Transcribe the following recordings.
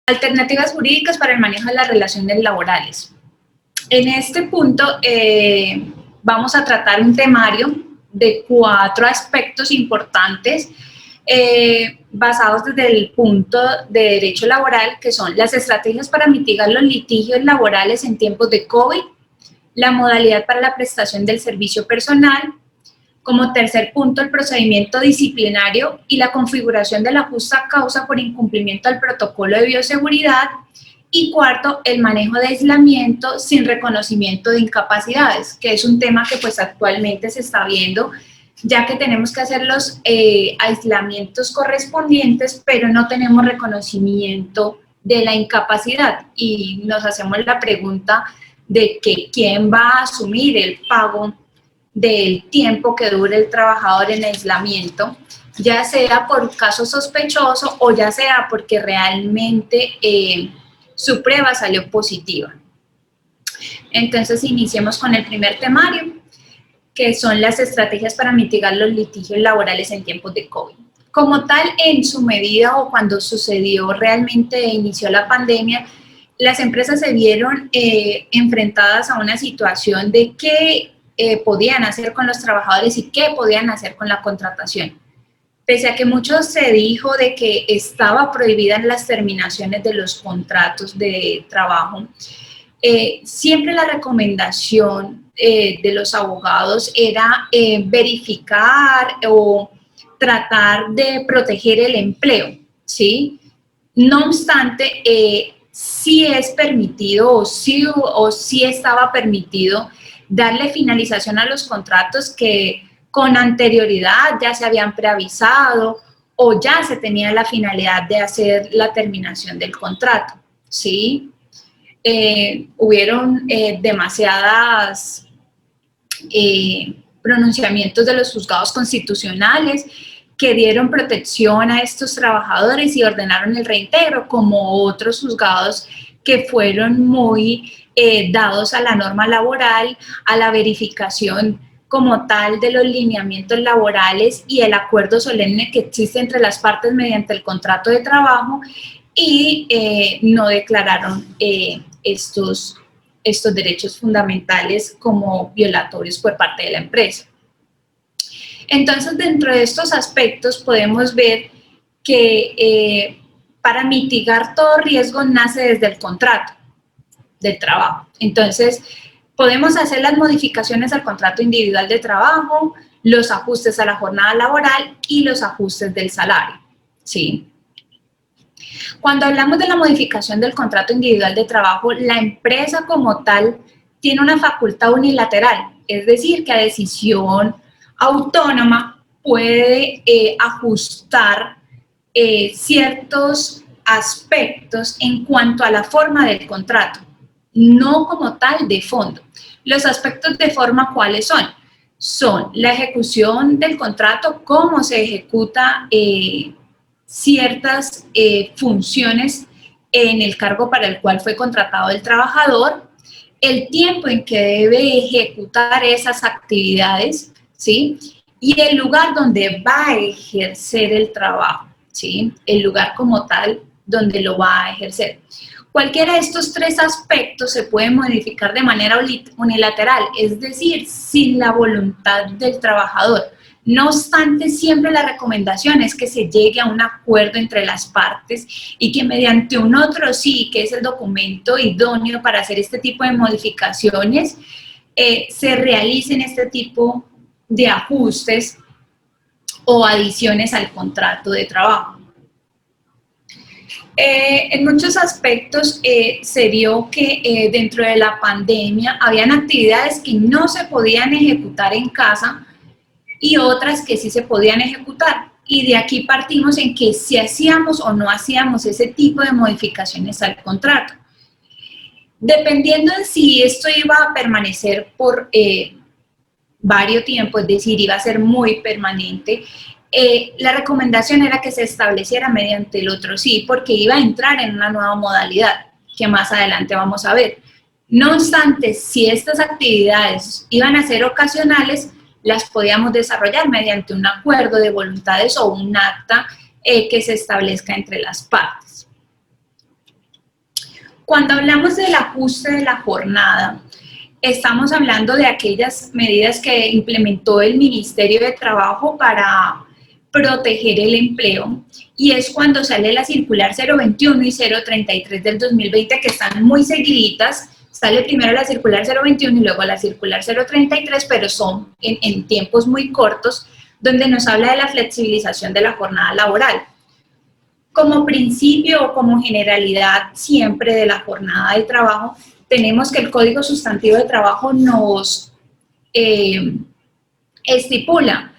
Alternativas jurídicas para el manejo de las relaciones laborales. En este punto vamos a tratar un temario de 4 aspectos importantes basados desde el punto de derecho laboral, que son las estrategias para mitigar los litigios laborales en tiempos de COVID, la modalidad para la prestación del servicio personal, como tercer punto, el procedimiento disciplinario y la configuración de la justa causa por incumplimiento al protocolo de bioseguridad. Y cuarto, el manejo de aislamiento sin reconocimiento de incapacidades, que es un tema que pues actualmente se está viendo, ya que tenemos que hacer los aislamientos correspondientes, pero no tenemos reconocimiento de la incapacidad. Y nos hacemos la pregunta de que quién va a asumir el pago del tiempo que dure el trabajador en aislamiento, ya sea por caso sospechoso o ya sea porque realmente su prueba salió positiva. Entonces, iniciemos con el primer temario, que son las estrategias para mitigar los litigios laborales en tiempos de COVID. Como tal, en su medida o cuando sucedió realmente, inició la pandemia, las empresas se vieron enfrentadas a una situación de qué podían hacer con los trabajadores y qué podían hacer con la contratación. Pese a que mucho se dijo de que estaba prohibidas las terminaciones de los contratos de trabajo, siempre la recomendación de los abogados era verificar o tratar de proteger el empleo, ¿sí? No obstante, sí es permitido o sí estaba permitido darle finalización a los contratos que con anterioridad ya se habían preavisado o ya se tenía la finalidad de hacer la terminación del contrato, ¿sí? Hubieron demasiadas pronunciamientos de los juzgados constitucionales que dieron protección a estos trabajadores y ordenaron el reintegro, como otros juzgados que fueron muy dados a la norma laboral, a la verificación como tal de los lineamientos laborales y el acuerdo solemne que existe entre las partes mediante el contrato de trabajo, y no declararon estos derechos fundamentales como violatorios por parte de la empresa. Entonces, dentro de estos aspectos podemos ver que para mitigar todo riesgo nace desde el contrato del trabajo. Entonces, podemos hacer las modificaciones al contrato individual de trabajo, los ajustes a la jornada laboral y los ajustes del salario, ¿sí? Cuando hablamos de la modificación del contrato individual de trabajo, la empresa como tal tiene una facultad unilateral, es decir, que a decisión autónoma puede ajustar ciertos aspectos en cuanto a la forma del contrato, no como tal de fondo. Los aspectos de forma, ¿cuáles son? Son la ejecución del contrato, cómo se ejecuta ciertas funciones en el cargo para el cual fue contratado el trabajador, el tiempo en que debe ejecutar esas actividades, ¿sí? Y el lugar donde va a ejercer el trabajo, ¿sí? El lugar como tal donde lo va a ejercer. Cualquiera de estos 3 aspectos se puede modificar de manera unilateral, es decir, sin la voluntad del trabajador. No obstante, siempre la recomendación es que se llegue a un acuerdo entre las partes y que mediante un otro sí, que es el documento idóneo para hacer este tipo de modificaciones, se realicen este tipo de ajustes o adiciones al contrato de trabajo. En muchos aspectos se vio que dentro de la pandemia habían actividades que no se podían ejecutar en casa y otras que sí se podían ejecutar. Y de aquí partimos en que si hacíamos o no hacíamos ese tipo de modificaciones al contrato. Dependiendo de si esto iba a permanecer por varios tiempo, es decir, iba a ser muy permanente, la recomendación era que se estableciera mediante el otro sí, porque iba a entrar en una nueva modalidad, que más adelante vamos a ver. No obstante, si estas actividades iban a ser ocasionales, las podíamos desarrollar mediante un acuerdo de voluntades o un acta que se establezca entre las partes. Cuando hablamos del ajuste de la jornada, estamos hablando de aquellas medidas que implementó el Ministerio de Trabajo para proteger el empleo, y es cuando sale la circular 021 y 033 del 2020, que están muy seguiditas. Sale primero la circular 021 y luego la circular 033, pero son en tiempos muy cortos, donde nos habla de la flexibilización de la jornada laboral. Como principio o como generalidad siempre de la jornada de trabajo, tenemos que el Código Sustantivo de Trabajo nos estipula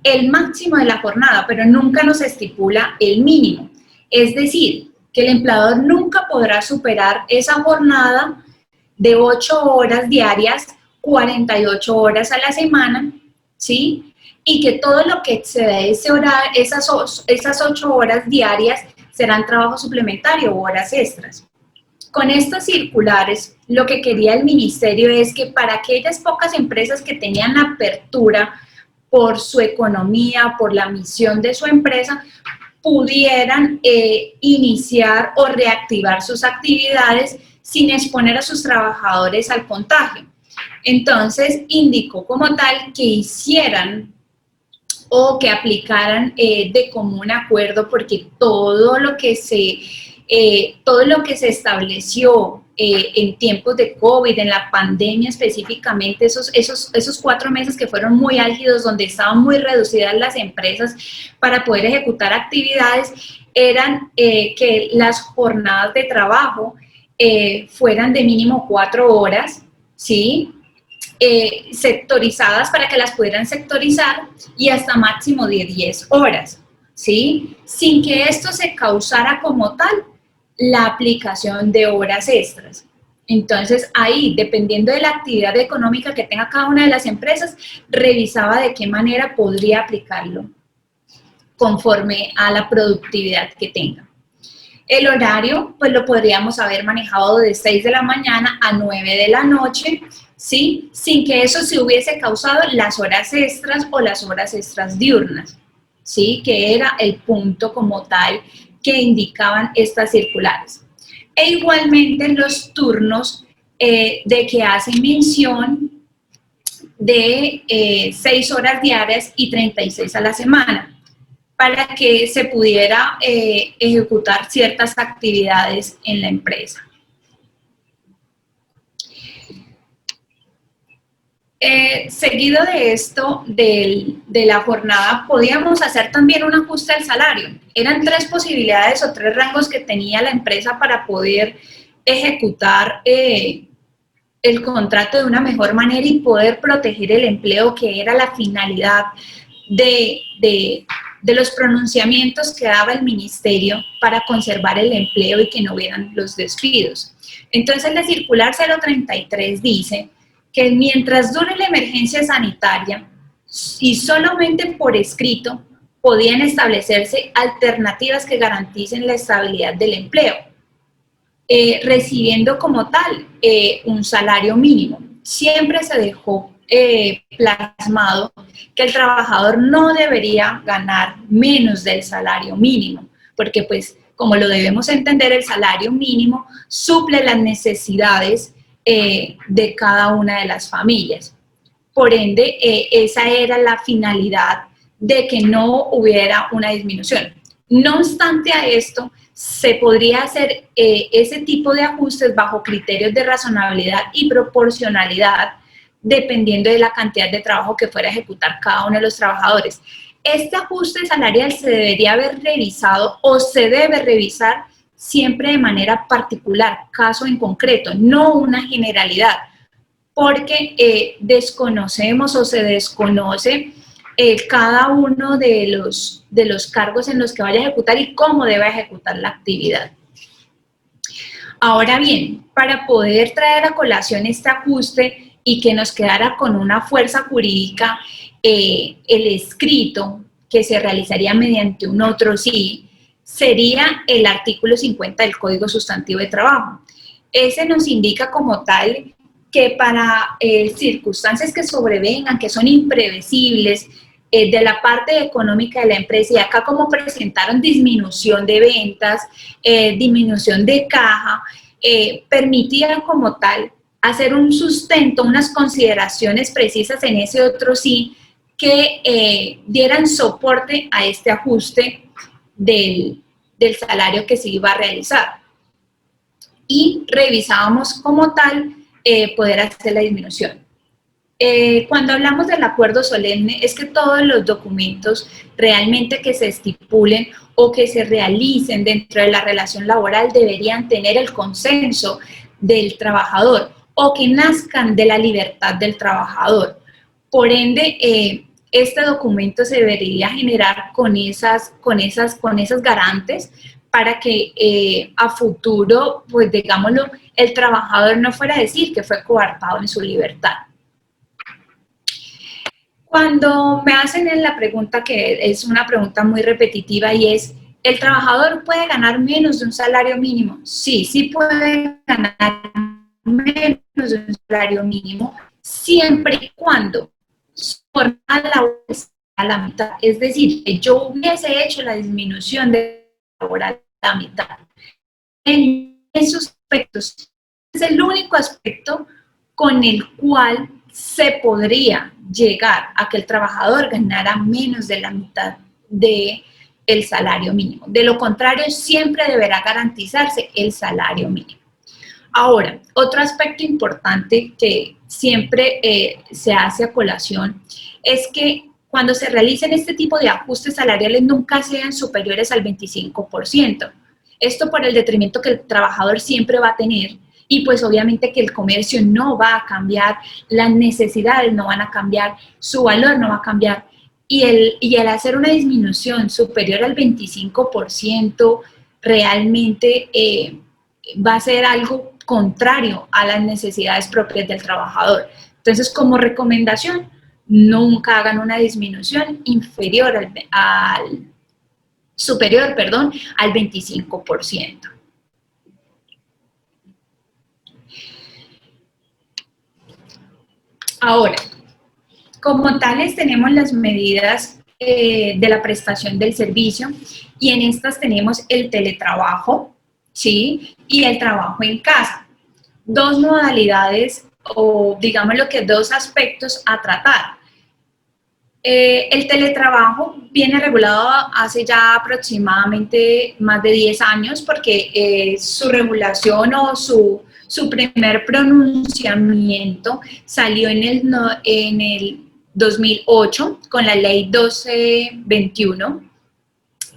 el máximo de la jornada, pero nunca nos estipula el mínimo. Es decir, que el empleador nunca podrá superar esa jornada de 8 horas diarias, 48 horas a la semana, ¿sí? Y que todo lo que exceda ese horario, esas 8 horas diarias serán trabajo suplementario o horas extras. Con estas circulares, lo que quería el ministerio es que para aquellas pocas empresas que tenían apertura por su economía, por la misión de su empresa, pudieran iniciar o reactivar sus actividades sin exponer a sus trabajadores al contagio. Entonces, indicó como tal que hicieran o que aplicaran de común acuerdo, porque todo lo que se estableció en tiempos de COVID, en la pandemia específicamente, esos 4 meses que fueron muy álgidos, donde estaban muy reducidas las empresas para poder ejecutar actividades, eran que las jornadas de trabajo fueran de mínimo 4 horas, ¿sí? Sectorizadas para que las pudieran sectorizar, y hasta máximo de 10 horas, ¿sí? Sin que esto se causara como tal la aplicación de horas extras. Entonces, ahí, dependiendo de la actividad económica que tenga cada una de las empresas, revisaba de qué manera podría aplicarlo conforme a la productividad que tenga. El horario, pues lo podríamos haber manejado de 6 de la mañana a 9 de la noche, ¿sí? Sin que eso se hubiese causado las horas extras o las horas extras diurnas, ¿sí? Que era el punto como tal que indicaban estas circulares. E igualmente los turnos de que hacen mención de 6 horas diarias y 36 a la semana, para que se pudiera ejecutar ciertas actividades en la empresa. Seguido de esto, de la jornada, podíamos hacer también un ajuste al salario. Eran 3 posibilidades o 3 rangos que tenía la empresa para poder ejecutar el contrato de una mejor manera y poder proteger el empleo, que era la finalidad de los pronunciamientos que daba el ministerio para conservar el empleo y que no hubieran los despidos. Entonces, la circular 033 dice que mientras dure la emergencia sanitaria y solamente por escrito podían establecerse alternativas que garanticen la estabilidad del empleo, recibiendo como tal un salario mínimo. Siempre se dejó plasmado que el trabajador no debería ganar menos del salario mínimo, porque pues como lo debemos entender, el salario mínimo suple las necesidades de cada una de las familias. Por ende, esa era la finalidad de que no hubiera una disminución. No obstante a esto, se podría hacer ese tipo de ajustes bajo criterios de razonabilidad y proporcionalidad, dependiendo de la cantidad de trabajo que fuera a ejecutar cada uno de los trabajadores. Este ajuste salarial se debería haber revisado o se debe revisar siempre de manera particular, caso en concreto, no una generalidad, porque desconocemos o se desconoce cada uno de los cargos en los que vaya a ejecutar y cómo debe ejecutar la actividad. Ahora bien, para poder traer a colación este ajuste y que nos quedara con una fuerza jurídica el escrito que se realizaría mediante un otro sí, sería el artículo 50 del Código Sustantivo de Trabajo. Ese nos indica como tal que para circunstancias que sobrevengan, que son imprevisibles, de la parte económica de la empresa, y acá como presentaron disminución de ventas, disminución de caja, permitía como tal hacer un sustento, unas consideraciones precisas en ese otro sí que dieran soporte a este ajuste del salario que se iba a realizar. Y revisábamos como tal poder hacer la disminución. Cuando hablamos del acuerdo solemne, es que todos los documentos realmente que se estipulen o que se realicen dentro de la relación laboral deberían tener el consenso del trabajador o que nazcan de la libertad del trabajador. Por ende, este documento se debería generar con esas garantes para que a futuro, pues digámoslo, el trabajador no fuera a decir que fue coartado en su libertad. Cuando me hacen la pregunta, que es una pregunta muy repetitiva, y es, ¿el trabajador puede ganar menos de un salario mínimo? Sí, sí puede ganar menos de un salario mínimo, siempre y cuando su jornada laboral sea a la mitad. Es decir, que yo hubiese hecho la disminución de laboral a la mitad. En esos aspectos, es el único aspecto con el cual se podría llegar a que el trabajador ganara menos de la mitad del salario mínimo. De lo contrario, siempre deberá garantizarse el salario mínimo. Ahora, otro aspecto importante que siempre se hace a colación es que cuando se realicen este tipo de ajustes salariales nunca sean superiores al 25%. Esto por el detrimento que el trabajador siempre va a tener. Y pues obviamente que el comercio no va a cambiar, las necesidades no van a cambiar, su valor no va a cambiar. Y el hacer una disminución superior al 25% realmente va a ser algo contrario a las necesidades propias del trabajador. Entonces, como recomendación, nunca hagan una disminución inferior superior al 25%. Ahora, como tales tenemos las medidas de la prestación del servicio y en estas tenemos el teletrabajo, ¿sí? Y el trabajo en casa. Dos modalidades o digámoslo que dos aspectos a tratar. El teletrabajo viene regulado hace ya aproximadamente más de 10 años porque su regulación o su primer pronunciamiento salió en el 2008 con la ley 1221,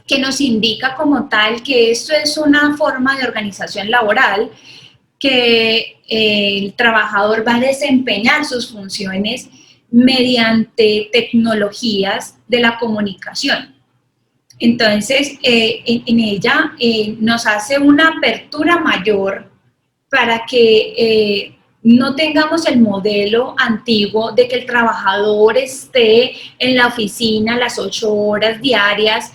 que nos indica como tal que esto es una forma de organización laboral que el trabajador va a desempeñar sus funciones mediante tecnologías de la comunicación. Entonces, en ella nos hace una apertura mayor para que no tengamos el modelo antiguo de que el trabajador esté en la oficina las 8 horas diarias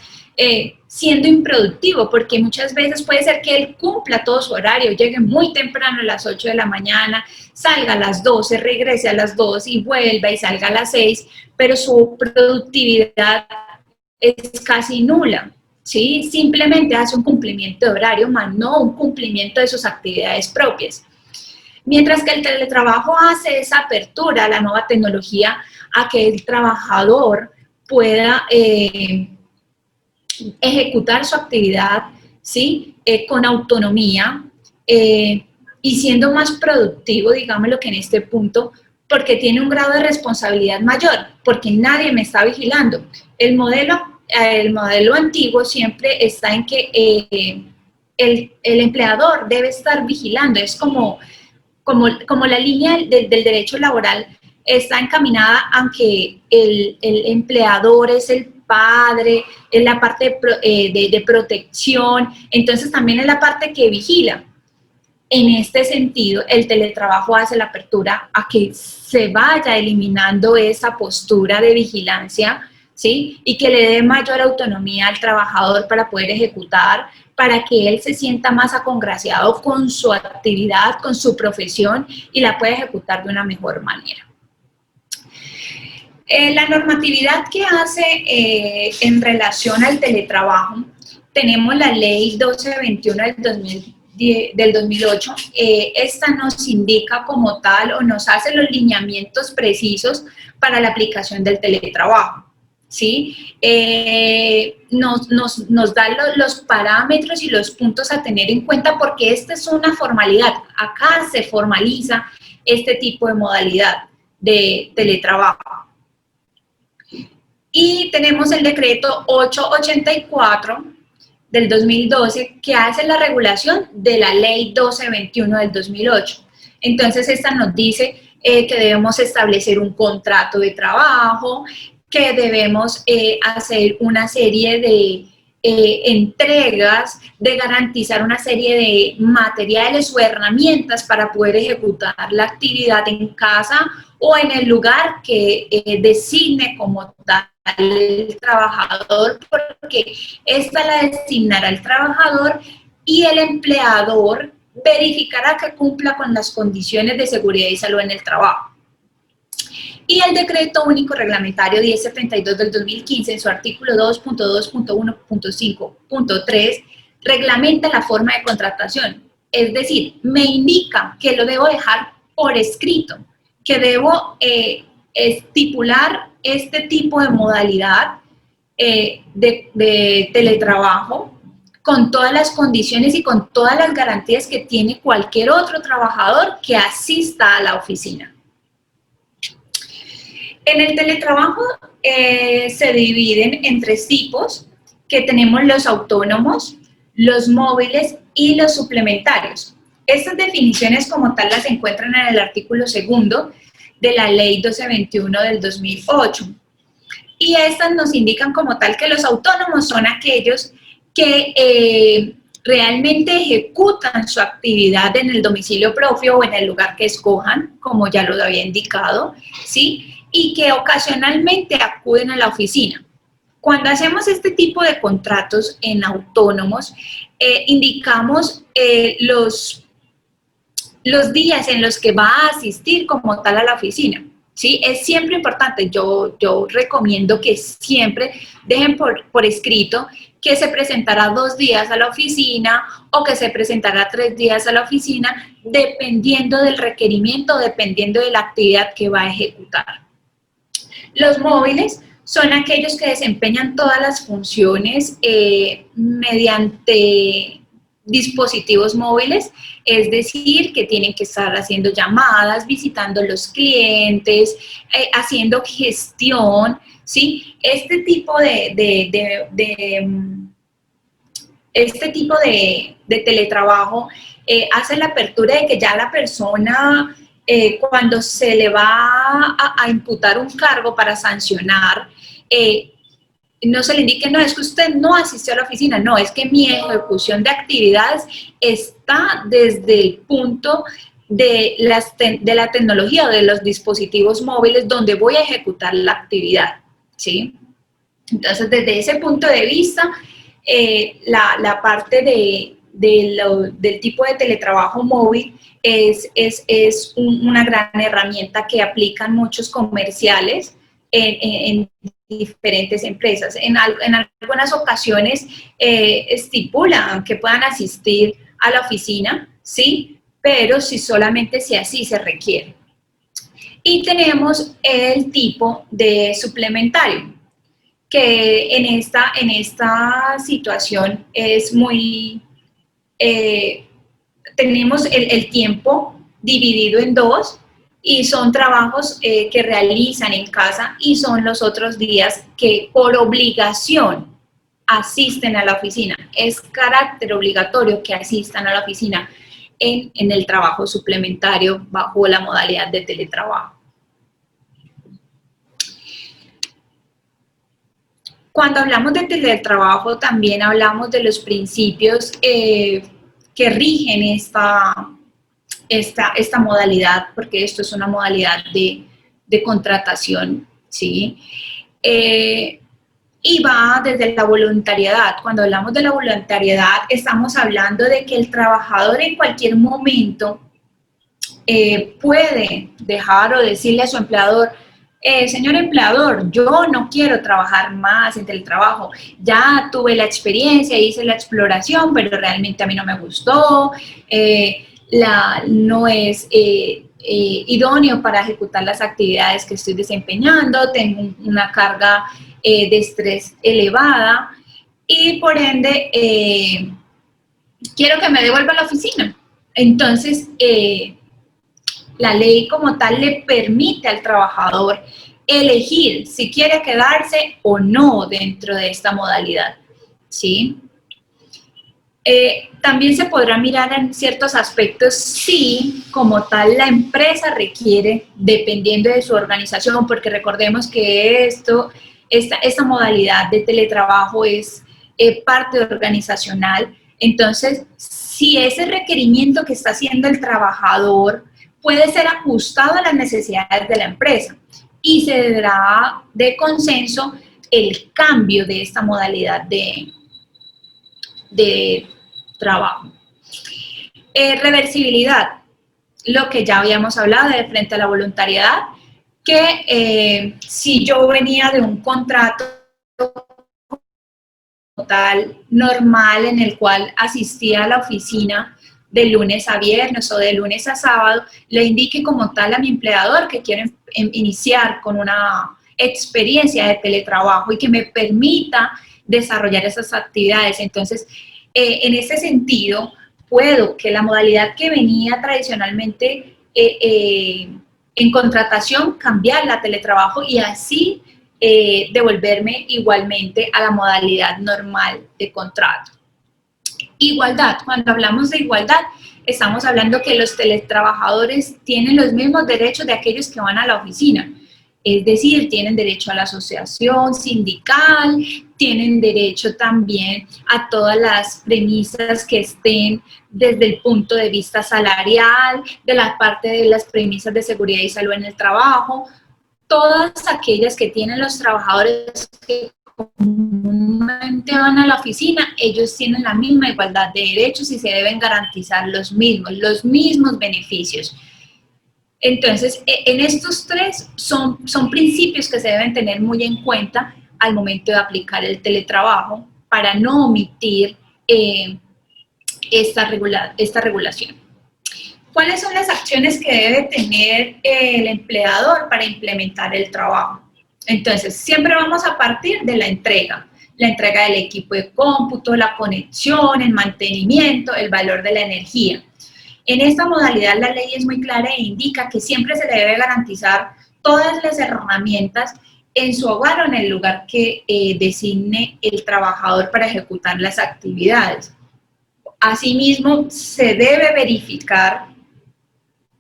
siendo improductivo, porque muchas veces puede ser que él cumpla todo su horario, llegue muy temprano a las 8 de la mañana, salga a las 12, regrese a las 2 y vuelva y salga a las 6, pero su productividad es casi nula. ¿Sí? Simplemente hace un cumplimiento de horario, más no un cumplimiento de sus actividades propias. Mientras que el teletrabajo hace esa apertura a la nueva tecnología, a que el trabajador pueda ejecutar su actividad, ¿sí? Con autonomía y siendo más productivo, digámoslo que en este punto, porque tiene un grado de responsabilidad mayor, porque nadie me está vigilando. El modelo antiguo siempre está en que el empleador debe estar vigilando, es como la línea del derecho laboral está encaminada a que el empleador es el padre, es la parte de protección, entonces también es la parte que vigila. En este sentido, el teletrabajo hace la apertura a que se vaya eliminando esa postura de vigilancia, ¿sí? Y que le dé mayor autonomía al trabajador para poder ejecutar, para que él se sienta más acongraciado con su actividad, con su profesión y la pueda ejecutar de una mejor manera. La normatividad que hace en relación al teletrabajo, tenemos la ley 1221 del 2019, del 2008, esta nos indica como tal o nos hace los lineamientos precisos para la aplicación del teletrabajo, ¿sí? Nos da los parámetros y los puntos a tener en cuenta porque esta es una formalidad. Acá se formaliza este tipo de modalidad de teletrabajo. Y tenemos el decreto 884 del 2012 que hace la regulación de la ley 1221 del 2008. Entonces, esta nos dice que debemos establecer un contrato de trabajo, que debemos hacer una serie de entregas, de garantizar una serie de materiales o herramientas para poder ejecutar la actividad en casa o en el lugar que designe como tal el trabajador, porque esta la designará el trabajador y el empleador verificará que cumpla con las condiciones de seguridad y salud en el trabajo. Y el Decreto Único Reglamentario 1072 del 2015, en su artículo 2.2.1.5.3, reglamenta la forma de contratación. Es decir, me indica que lo debo dejar por escrito, que debo estipular este tipo de modalidad de teletrabajo con todas las condiciones y con todas las garantías que tiene cualquier otro trabajador que asista a la oficina. En el teletrabajo se dividen en tres tipos, que tenemos los autónomos, los móviles y los suplementarios. Estas definiciones como tal las encuentran en el artículo 2 de la ley 1221 del 2008. Y estas nos indican como tal que los autónomos son aquellos que realmente ejecutan su actividad en el domicilio propio o en el lugar que escojan, como ya lo había indicado, ¿sí? Y que ocasionalmente acuden a la oficina. Cuando hacemos este tipo de contratos en autónomos, indicamos los días en los que va a asistir como tal a la oficina, ¿sí? Es siempre importante, yo recomiendo que siempre dejen por escrito que se presentará 2 días a la oficina o que se presentará 3 días a la oficina, dependiendo del requerimiento, dependiendo de la actividad que va a ejecutar. Los móviles son aquellos que desempeñan todas las funciones mediante dispositivos móviles, es decir, que tienen que estar haciendo llamadas, visitando los clientes, haciendo gestión, ¿sí? Este tipo de teletrabajo hace la apertura de que ya la persona, cuando se le va a imputar un cargo para sancionar, no se le indique, no, es que usted no asistió a la oficina, no, es que mi ejecución de actividades está desde el punto de la tecnología o de los dispositivos móviles donde voy a ejecutar la actividad, ¿sí? Entonces, desde ese punto de vista, la parte del tipo de teletrabajo móvil es una gran herramienta que aplican muchos comerciales en diferentes empresas. En algunas ocasiones estipulan que puedan asistir a la oficina, ¿sí? Pero si solamente si así se requiere. Y tenemos el tipo de suplementario, que en esta situación es muy... tenemos el tiempo dividido en 2, y son trabajos que realizan en casa y son los otros días que por obligación asisten a la oficina. Es carácter obligatorio que asistan a la oficina en el trabajo suplementario bajo la modalidad de teletrabajo. Cuando hablamos de teletrabajo también hablamos de los principios que rigen esta modalidad, porque esto es una modalidad de contratación, ¿sí? Y va desde la voluntariedad. Cuando hablamos de la voluntariedad, estamos hablando de que el trabajador en cualquier momento puede dejar o decirle a su empleador, señor empleador, yo no quiero trabajar más en teletrabajo, ya tuve la experiencia, hice la exploración, pero realmente a mí no me gustó, no es idóneo para ejecutar las actividades que estoy desempeñando, tengo una carga de estrés elevada y por ende quiero que me devuelva a la oficina. Entonces, la ley como tal le permite al trabajador elegir si quiere quedarse o no dentro de esta modalidad, ¿sí? También se podrá mirar en ciertos aspectos si como tal la empresa requiere, dependiendo de su organización, porque recordemos que esta modalidad de teletrabajo es parte organizacional. Entonces, si ese requerimiento que está haciendo el trabajador puede ser ajustado a las necesidades de la empresa y se dará de consenso el cambio de esta modalidad de trabajo. Reversibilidad, lo que ya habíamos hablado de frente a la voluntariedad, que si yo venía de un contrato tal normal en el cual asistía a la oficina de lunes a viernes o de lunes a sábado, le indique como tal a mi empleador que quiero iniciar con una experiencia de teletrabajo y que me permita desarrollar esas actividades. Entonces, en ese sentido, puedo que la modalidad que venía tradicionalmente en contratación, cambiarla a teletrabajo y así devolverme igualmente a la modalidad normal de contrato. Igualdad, cuando hablamos de igualdad, estamos hablando que los teletrabajadores tienen los mismos derechos de aquellos que van a la oficina. Es decir, tienen derecho a la asociación sindical, tienen derecho también a todas las premisas que estén desde el punto de vista salarial, de la parte de las premisas de seguridad y salud en el trabajo, todas aquellas que tienen los trabajadores que comúnmente van a la oficina, ellos tienen la misma igualdad de derechos y se deben garantizar los mismos beneficios. Entonces, en estos tres son principios que se deben tener muy en cuenta al momento de aplicar el teletrabajo para no omitir esta regulación. ¿Cuáles son las acciones que debe tener el empleador para implementar el trabajo? Entonces, siempre vamos a partir de la entrega del equipo de cómputo, la conexión, el mantenimiento, el valor de la energía. En esta modalidad la ley es muy clara e indica que siempre se le debe garantizar todas las herramientas en su hogar o en el lugar que designe el trabajador para ejecutar las actividades. Asimismo, se debe verificar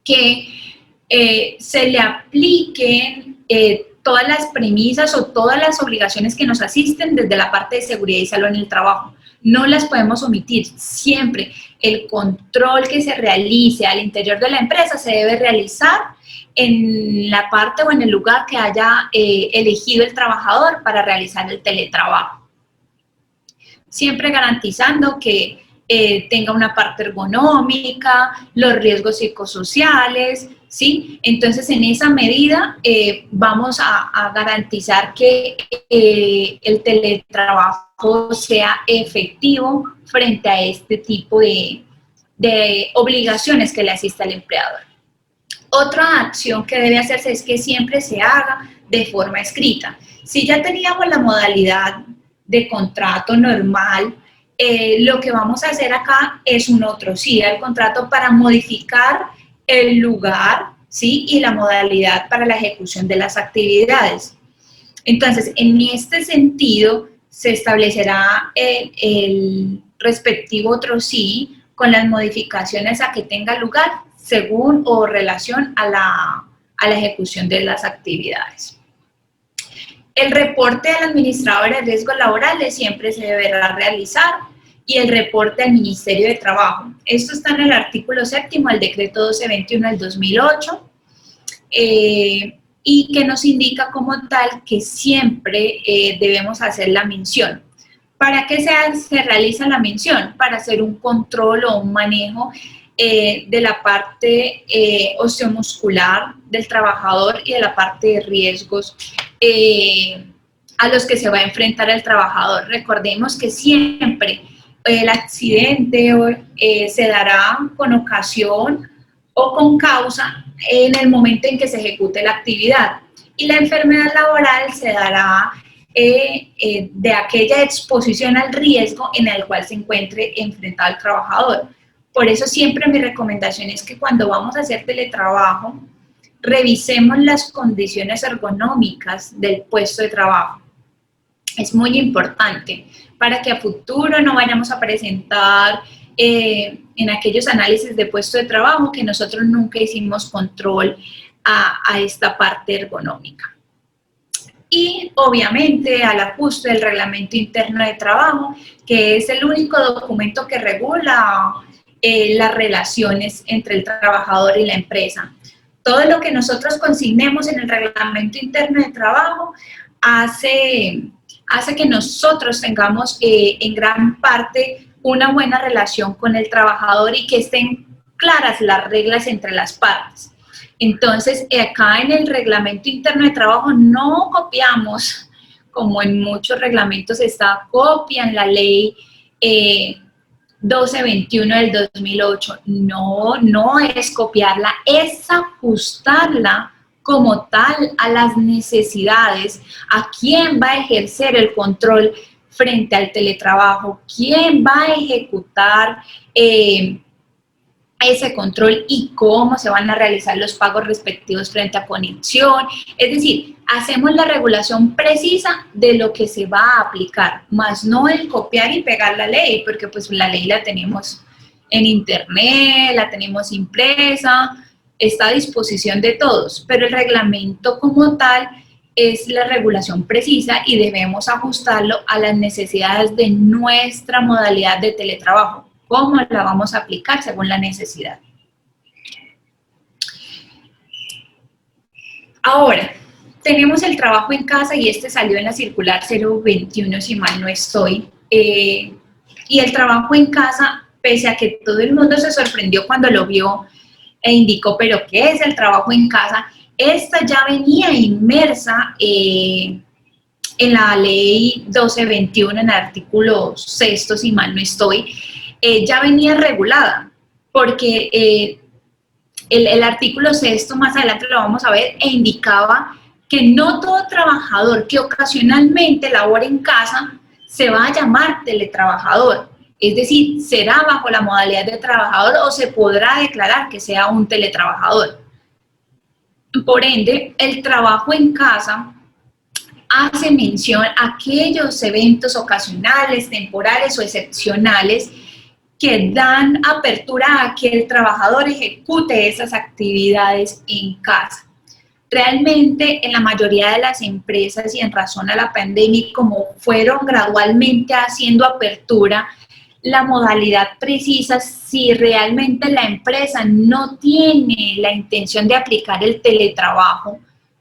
que se le apliquen todas las premisas o todas las obligaciones que nos asisten desde la parte de seguridad y salud en el trabajo. No las podemos omitir. Siempre el control que se realice al interior de la empresa se debe realizar en la parte o en el lugar que haya elegido el trabajador para realizar el teletrabajo. Siempre garantizando que tenga una parte ergonómica, los riesgos psicosociales, ¿sí? Entonces, en esa medida vamos a garantizar que el teletrabajo sea efectivo frente a este tipo de obligaciones que le asiste al empleador. Otra acción que debe hacerse es que siempre se haga de forma escrita. Si ya teníamos la modalidad de contrato normal, lo que vamos a hacer acá es un otro sí al contrato para modificar el lugar, ¿sí? Y la modalidad para la ejecución de las actividades. Entonces, en este sentido, se establecerá el respectivo otro sí con las modificaciones a que tenga lugar según o relación a la ejecución de las actividades. El reporte al administrador de riesgos laborales siempre se deberá realizar y el reporte al Ministerio de Trabajo. Esto está en el artículo 7 del decreto 1221 del 2008 y que nos indica como tal que siempre debemos hacer la mención. ¿Para qué se realiza la mención? Para hacer un control o un manejo de la parte osteomuscular del trabajador y de la parte de riesgos a los que se va a enfrentar el trabajador. Recordemos que siempre el accidente se dará con ocasión o con causa en el momento en que se ejecute la actividad, y la enfermedad laboral se dará de aquella exposición al riesgo en el cual se encuentre enfrentado el trabajador. Por eso siempre mi recomendación es que cuando vamos a hacer teletrabajo, revisemos las condiciones ergonómicas del puesto de trabajo. Es muy importante para que a futuro no vayamos a presentar en aquellos análisis de puesto de trabajo que nosotros nunca hicimos control a esta parte ergonómica. Y obviamente al ajuste del reglamento interno de trabajo, que es el único documento que regula las relaciones entre el trabajador y la empresa. Todo lo que nosotros consignemos en el reglamento interno de trabajo hace que nosotros tengamos en gran parte una buena relación con el trabajador y que estén claras las reglas entre las partes. Entonces, acá en el reglamento interno de trabajo no copiamos, como en muchos reglamentos copian la ley 1221 del 2008. No es copiarla, es ajustarla como tal a las necesidades, a quién va a ejercer el control frente al teletrabajo, quién va a ejecutar ese control y cómo se van a realizar los pagos respectivos frente a conexión. Es decir, hacemos la regulación precisa de lo que se va a aplicar, más no el copiar y pegar la ley, porque pues la ley la tenemos en internet, la tenemos impresa, está a disposición de todos, pero el reglamento como tal es la regulación precisa y debemos ajustarlo a las necesidades de nuestra modalidad de teletrabajo. ¿Cómo la vamos a aplicar según la necesidad? Ahora, tenemos el trabajo en casa y este salió en la circular 021, si mal no estoy. Y el trabajo en casa, pese a que todo el mundo se sorprendió cuando lo vio e indicó, ¿pero qué es el trabajo en casa? Esta ya venía inmersa en la ley 1221, en el artículo 6, si mal no estoy, ya venía regulada, porque el artículo 6, más adelante lo vamos a ver, indicaba que no todo trabajador que ocasionalmente labora en casa se va a llamar teletrabajador, es decir, será bajo la modalidad de trabajador o se podrá declarar que sea un teletrabajador. Por ende, el trabajo en casa hace mención a aquellos eventos ocasionales, temporales o excepcionales que dan apertura a que el trabajador ejecute esas actividades en casa. Realmente, en la mayoría de las empresas y en razón a la pandemia, como fueron gradualmente haciendo apertura, la modalidad precisa, si realmente la empresa no tiene la intención de aplicar el teletrabajo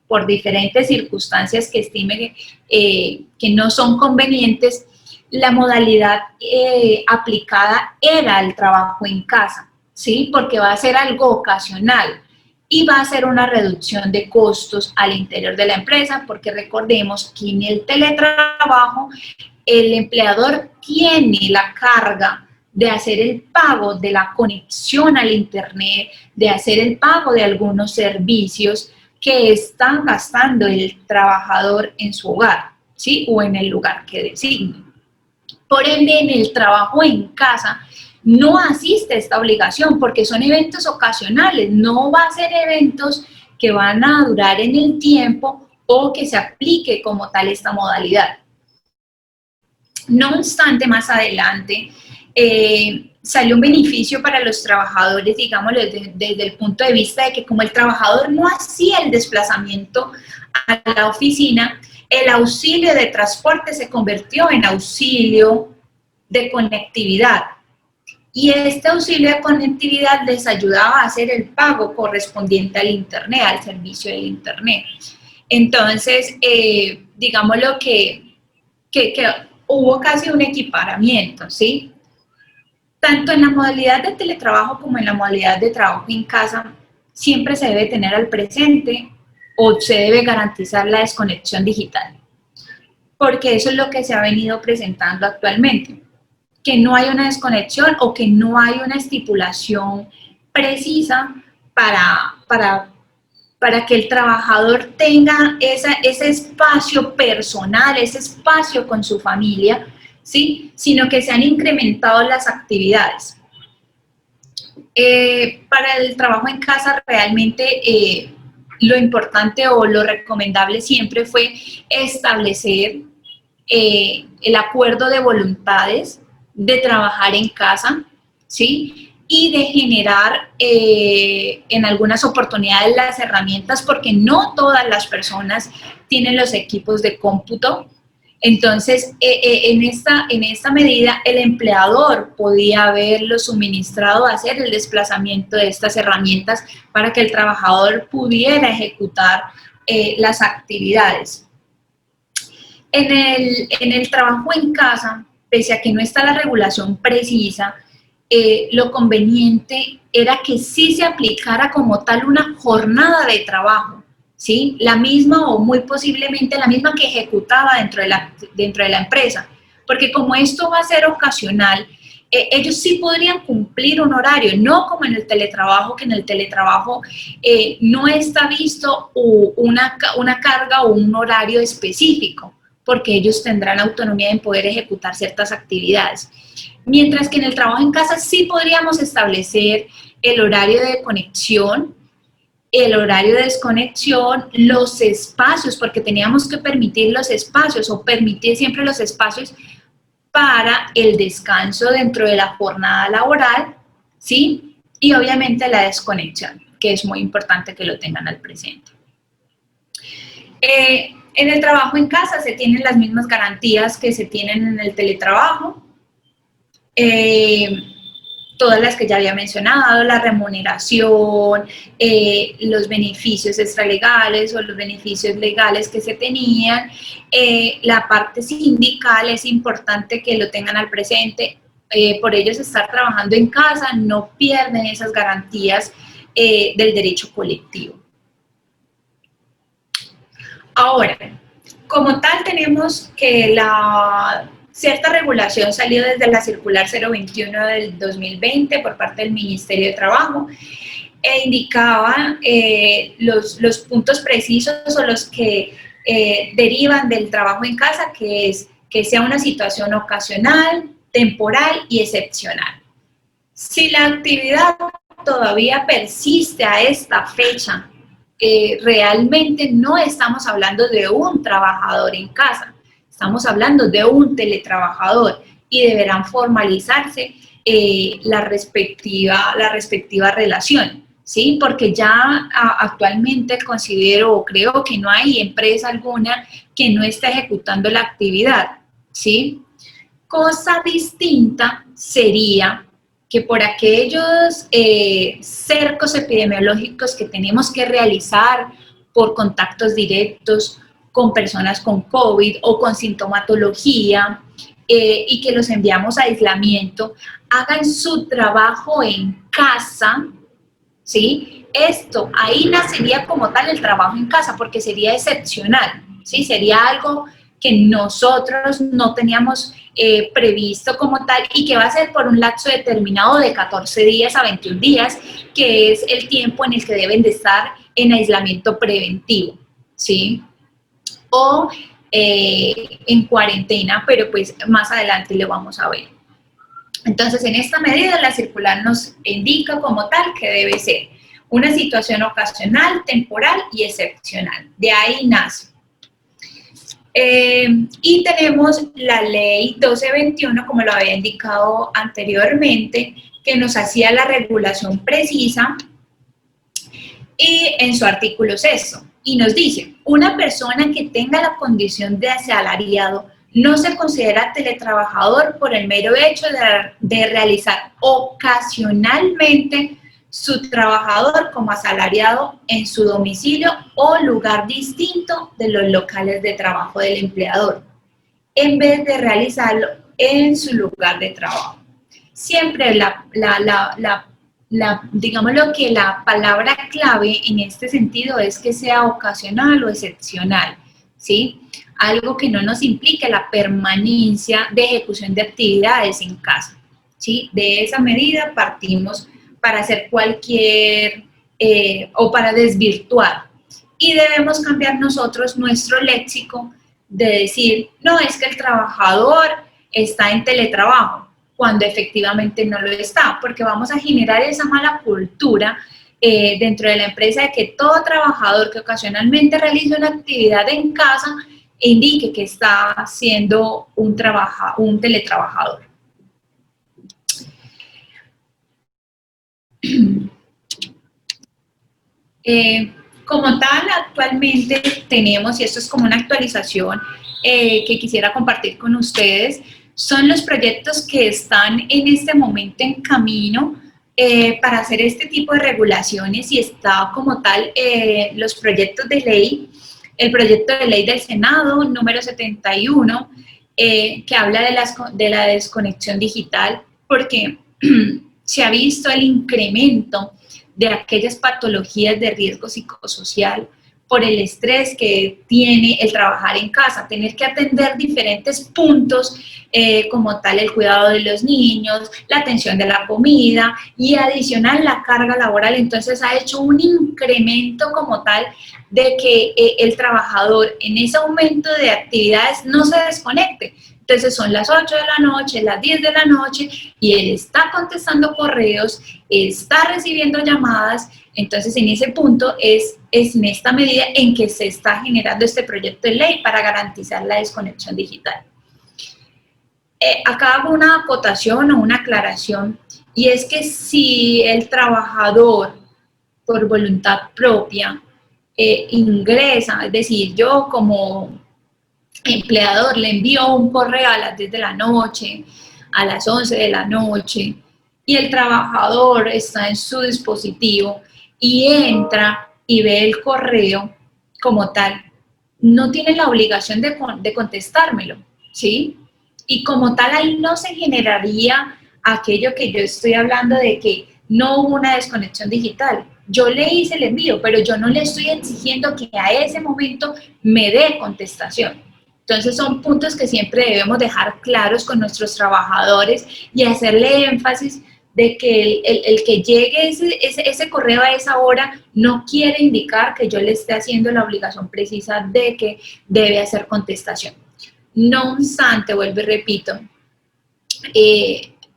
por diferentes circunstancias que estime que no son convenientes, la modalidad aplicada era el trabajo en casa, ¿sí? Porque va a ser algo ocasional y va a ser una reducción de costos al interior de la empresa, porque recordemos que en el teletrabajo el empleador tiene la carga de hacer el pago de la conexión al internet, de hacer el pago de algunos servicios que está gastando el trabajador en su hogar, ¿sí? O en el lugar que designe. Por ende, en el trabajo en casa no asiste esta obligación porque son eventos ocasionales, no va a ser eventos que van a durar en el tiempo o que se aplique como tal esta modalidad. No obstante, más adelante salió un beneficio para los trabajadores, digámoslo, desde el punto de vista de que como el trabajador no hacía el desplazamiento a la oficina, el auxilio de transporte se convirtió en auxilio de conectividad. Y este auxilio de conectividad les ayudaba a hacer el pago correspondiente al internet, al servicio del internet. Entonces, digámoslo que hubo casi un equiparamiento, ¿sí? Tanto en la modalidad de teletrabajo como en la modalidad de trabajo en casa, siempre se debe tener al presente o se debe garantizar la desconexión digital, porque eso es lo que se ha venido presentando actualmente, que no hay una desconexión o que no hay una estipulación precisa para que el trabajador tenga ese espacio personal, ese espacio con su familia, ¿sí? Sino que se han incrementado las actividades. Para el trabajo en casa realmente lo importante o lo recomendable siempre fue establecer el acuerdo de voluntades de trabajar en casa, ¿sí? Y de generar en algunas oportunidades las herramientas, porque no todas las personas tienen los equipos de cómputo. Entonces, en esta medida, el empleador podía haberlo suministrado a hacer el desplazamiento de estas herramientas para que el trabajador pudiera ejecutar las actividades. En el trabajo en casa, pese a que no está la regulación precisa, lo conveniente era que sí se aplicara como tal una jornada de trabajo, ¿sí? La misma o muy posiblemente la misma que ejecutaba dentro de la empresa, porque como esto va a ser ocasional, ellos sí podrían cumplir un horario, no como en el teletrabajo, que en el teletrabajo no está visto una carga o un horario específico, porque ellos tendrán autonomía en poder ejecutar ciertas actividades. Mientras que en el trabajo en casa sí podríamos establecer el horario de conexión, el horario de desconexión, los espacios, porque teníamos que permitir los espacios o permitir siempre los espacios para el descanso dentro de la jornada laboral, ¿sí? Y obviamente la desconexión, que es muy importante que lo tengan al presente. En el trabajo en casa se tienen las mismas garantías que se tienen en el teletrabajo, todas las que ya había mencionado, la remuneración, los beneficios extralegales o los beneficios legales que se tenían, la parte sindical es importante que lo tengan al presente, por ellos estar trabajando en casa no pierden esas garantías del derecho colectivo. Ahora, como tal tenemos que cierta regulación salió desde la circular 021 del 2020 por parte del Ministerio de Trabajo e indicaba los puntos precisos o los que derivan del trabajo en casa, que es que sea una situación ocasional, temporal y excepcional. Si la actividad todavía persiste a esta fecha, realmente no estamos hablando de un trabajador en casa, estamos hablando de un teletrabajador y deberán formalizarse la respectiva relación, ¿sí? Porque ya actualmente considero o creo que no hay empresa alguna que no esté ejecutando la actividad, ¿sí? Cosa distinta sería que por aquellos cercos epidemiológicos que tenemos que realizar por contactos directos con personas con COVID o con sintomatología y que los enviamos a aislamiento, hagan su trabajo en casa, ¿sí? Esto, ahí nacería como tal el trabajo en casa, porque sería excepcional, ¿sí? Sería algo que nosotros no teníamos previsto como tal y que va a ser por un lapso determinado de 14 días a 21 días, que es el tiempo en el que deben de estar en aislamiento preventivo, ¿sí? O en cuarentena, pero pues más adelante lo vamos a ver. Entonces, en esta medida, la circular nos indica como tal que debe ser una situación ocasional, temporal y excepcional. De ahí nace. Y tenemos la ley 1221, como lo había indicado anteriormente, que nos hacía la regulación precisa y en su artículo 6, y nos dice, una persona que tenga la condición de asalariado no se considera teletrabajador por el mero hecho de realizar ocasionalmente su trabajador como asalariado en su domicilio o lugar distinto de los locales de trabajo del empleador, en vez de realizarlo en su lugar de trabajo. siempre digámoslo que la palabra clave en este sentido es que sea ocasional o excepcional, ¿sí? Algo que no nos implique la permanencia de ejecución de actividades en casa, ¿sí? De esa medida partimos para hacer cualquier, o para desvirtuar. Y debemos cambiar nosotros nuestro léxico de decir, no, es que el trabajador está en teletrabajo, cuando efectivamente no lo está, porque vamos a generar esa mala cultura dentro de la empresa de que todo trabajador que ocasionalmente realiza una actividad en casa indique que está siendo un teletrabajador. Como tal, actualmente tenemos, y esto es como una actualización que quisiera compartir con ustedes, son los proyectos que están en este momento en camino para hacer este tipo de regulaciones, y está como tal los proyectos de ley, el proyecto de ley del Senado número 71, que habla de la desconexión digital, porque se ha visto el incremento de aquellas patologías de riesgo psicosocial por el estrés que tiene el trabajar en casa, tener que atender diferentes puntos como tal el cuidado de los niños, la atención de la comida y adicional la carga laboral. Entonces ha hecho un incremento como tal de que el trabajador en ese aumento de actividades no se desconecte. Entonces son las 8 de la noche, las 10 de la noche y él está contestando correos, está recibiendo llamadas. Entonces en ese punto es en esta medida en que se está generando este proyecto de ley para garantizar la desconexión digital. Acá hago una acotación o una aclaración, y es que si el trabajador por voluntad propia ingresa, es decir, yo como empleador le envío un correo a las 10 de la noche, a las 11 de la noche, y el trabajador está en su dispositivo y entra y ve el correo como tal, no tiene la obligación de contestármelo, ¿sí? Y como tal ahí no se generaría aquello que yo estoy hablando de que no hubo una desconexión digital. Yo le hice el envío, pero yo no le estoy exigiendo que a ese momento me dé contestación. Entonces son puntos que siempre debemos dejar claros con nuestros trabajadores y hacerle énfasis de que el que llegue ese correo a esa hora no quiere indicar que yo le esté haciendo la obligación precisa de que debe hacer contestación. No obstante, vuelvo y repito,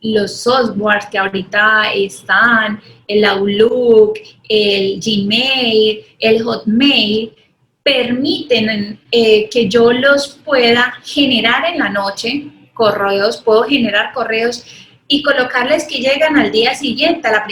los softwares que ahorita están, el Outlook, el Gmail, el Hotmail, permiten que yo los pueda generar en la noche, correos, puedo generar correos y colocarles que llegan al día siguiente, a la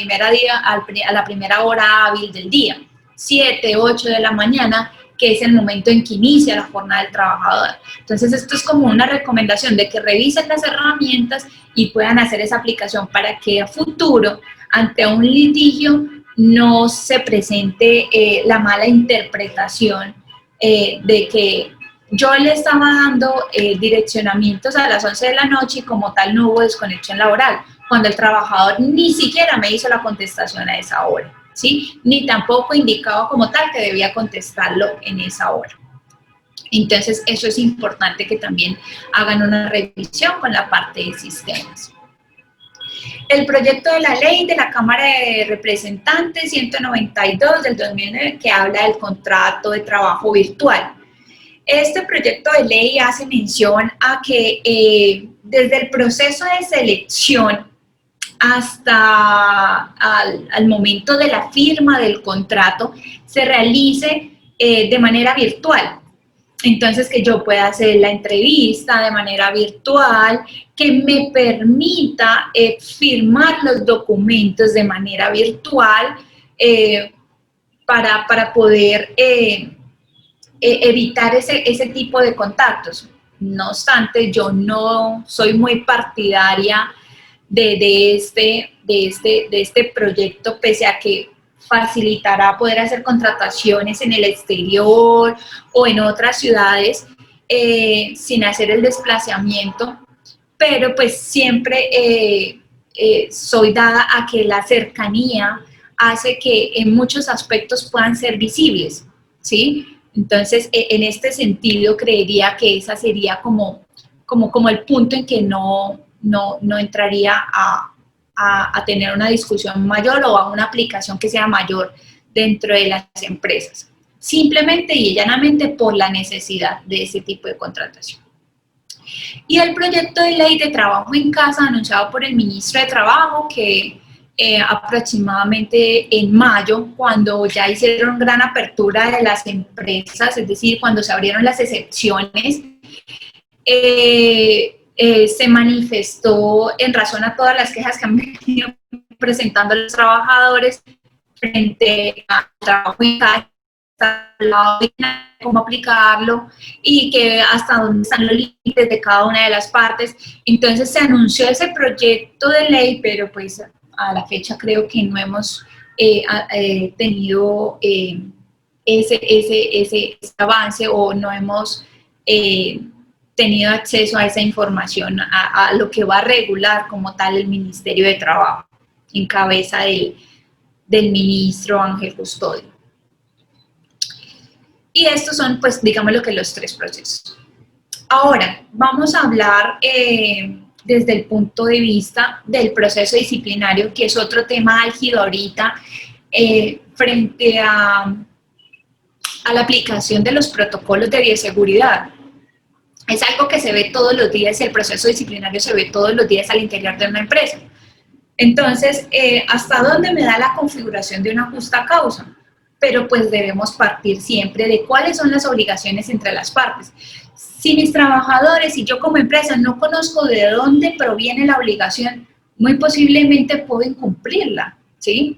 primera hora hábil del día, 7, 8 de la mañana, que es el momento en que inicia la jornada del trabajador. Entonces, esto es como una recomendación de que revisen las herramientas y puedan hacer esa aplicación para que a futuro, ante un litigio, no se presente la mala interpretación de que yo le estaba dando direccionamientos a las 11 de la noche y como tal no hubo desconexión laboral, cuando el trabajador ni siquiera me hizo la contestación a esa hora, ¿sí? Ni tampoco indicaba como tal que debía contestarlo en esa hora. Entonces, eso es importante que también hagan una revisión con la parte de sistemas. El proyecto de la ley de la Cámara de Representantes 192 del 2009 que habla del contrato de trabajo virtual. Este proyecto de ley hace mención a que desde el proceso de selección hasta al momento de la firma del contrato se realice de manera virtual. Entonces, que yo pueda hacer la entrevista de manera virtual, que me permita firmar los documentos de manera virtual para poder evitar ese tipo de contactos. No obstante, yo no soy muy partidaria de este proyecto, pese a que facilitará poder hacer contrataciones en el exterior o en otras ciudades sin hacer el desplazamiento, pero pues siempre soy dada a que la cercanía hace que en muchos aspectos puedan ser visibles, ¿sí? Entonces, en este sentido, creería que esa sería como el punto en que no entraría a tener una discusión mayor o a una aplicación que sea mayor dentro de las empresas, simplemente y llanamente por la necesidad de ese tipo de contratación. Y el proyecto de ley de trabajo en casa anunciado por el ministro de Trabajo, que aproximadamente en mayo, cuando ya hicieron gran apertura de las empresas, es decir, cuando se abrieron las excepciones, se manifestó en razón a todas las quejas que han venido presentando los trabajadores frente al trabajo en casa, cómo aplicarlo y que hasta dónde están los límites de cada una de las partes. Entonces se anunció ese proyecto de ley, pero pues a la fecha creo que no hemos tenido ese avance o no hemos tenido acceso a esa información, a lo que va a regular como tal el Ministerio de Trabajo, en cabeza del ministro Ángel Custodio. Y estos son, pues, digamos lo que los tres procesos. Ahora, vamos a hablar desde el punto de vista del proceso disciplinario, que es otro tema álgido ahorita, frente a la aplicación de los protocolos de bioseguridad. Es algo que se ve todos los días y el proceso disciplinario se ve todos los días al interior de una empresa. Entonces, ¿hasta dónde me da la configuración de una justa causa? Pero pues debemos partir siempre de cuáles son las obligaciones entre las partes. Si mis trabajadores y yo como empresa no conozco de dónde proviene la obligación, muy posiblemente puedo incumplirla, ¿sí?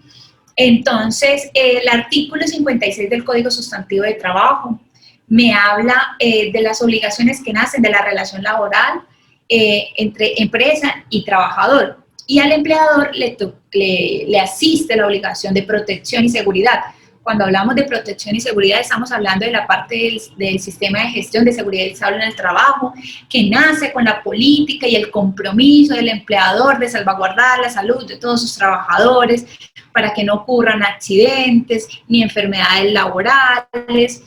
Entonces, el artículo 56 del Código Sustantivo de Trabajo me habla de las obligaciones que nacen de la relación laboral entre empresa y trabajador. Y al empleador le asiste la obligación de protección y seguridad. Cuando hablamos de protección y seguridad, estamos hablando de la parte del sistema de gestión de seguridad y salud en el trabajo, que nace con la política y el compromiso del empleador de salvaguardar la salud de todos sus trabajadores para que no ocurran accidentes ni enfermedades laborales,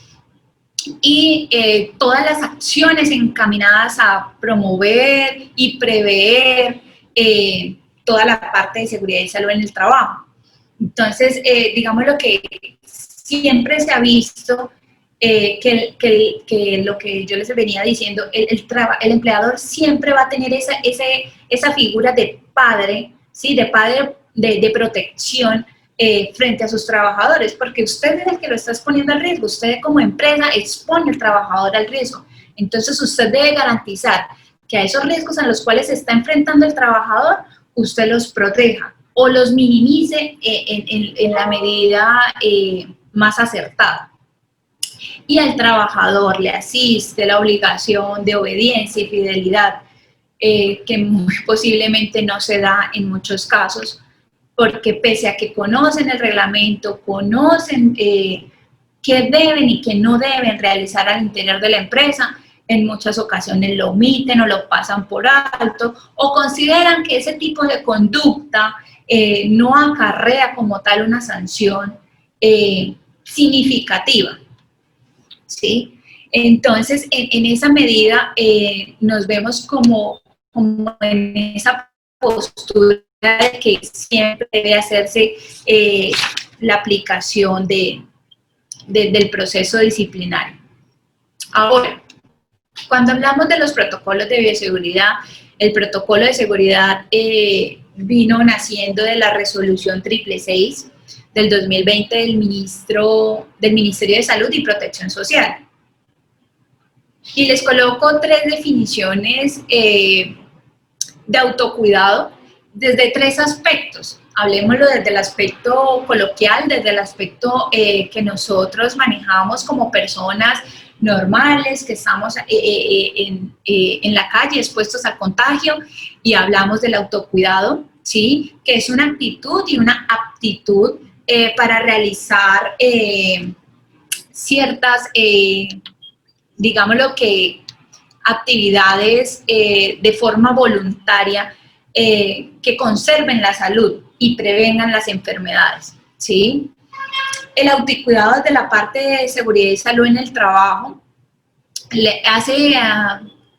y todas las acciones encaminadas a promover y prever toda la parte de seguridad y salud en el trabajo. Entonces, digamos lo que siempre se ha visto, que lo que yo les venía diciendo, el empleador siempre va a tener esa figura de padre, ¿sí? de protección frente a sus trabajadores, porque usted es el que lo está exponiendo al riesgo, usted como empresa expone al trabajador al riesgo. Entonces, usted debe garantizar que a esos riesgos a los cuales se está enfrentando el trabajador, usted los proteja o los minimice en la medida más acertada. Y al trabajador le asiste la obligación de obediencia y fidelidad, que muy posiblemente no se da en muchos casos, porque pese a que conocen el reglamento, conocen qué deben y qué no deben realizar al interior de la empresa, en muchas ocasiones lo omiten o lo pasan por alto o consideran que ese tipo de conducta no acarrea como tal una sanción significativa, ¿sí? Entonces, en esa medida nos vemos como en esa postura de que siempre debe hacerse la aplicación del proceso disciplinario. Ahora, cuando hablamos de los protocolos de bioseguridad, el protocolo de seguridad vino naciendo de la resolución 666 del 2020 del Ministerio de Salud y Protección Social. Y les coloco tres definiciones de autocuidado desde tres aspectos. Hablemoslo desde el aspecto coloquial, desde el aspecto que nosotros manejamos como personas normales, que estamos en la calle expuestos al contagio, y hablamos del autocuidado, ¿sí? Que es una actitud y una aptitud para realizar ciertas, digámoslo que, actividades de forma voluntaria que conserven la salud y prevengan las enfermedades, ¿sí? El autocuidado desde la parte de seguridad y salud en el trabajo le hace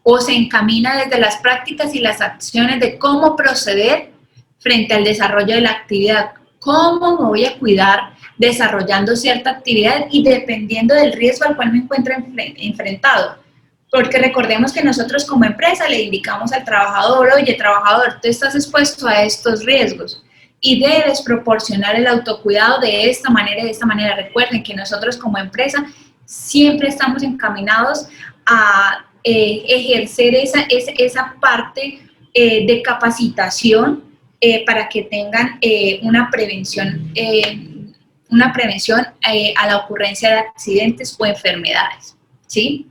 o se encamina desde las prácticas y las acciones de cómo proceder frente al desarrollo de la actividad, cómo me voy a cuidar desarrollando cierta actividad y dependiendo del riesgo al cual me encuentro enfrentado. Porque recordemos que nosotros como empresa le indicamos al trabajador, oye, trabajador, tú estás expuesto a estos riesgos y debes proporcionar el autocuidado de esta manera y de esta manera. Recuerden que nosotros como empresa siempre estamos encaminados a ejercer esa parte de capacitación para que tengan una prevención a la ocurrencia de accidentes o enfermedades, ¿sí?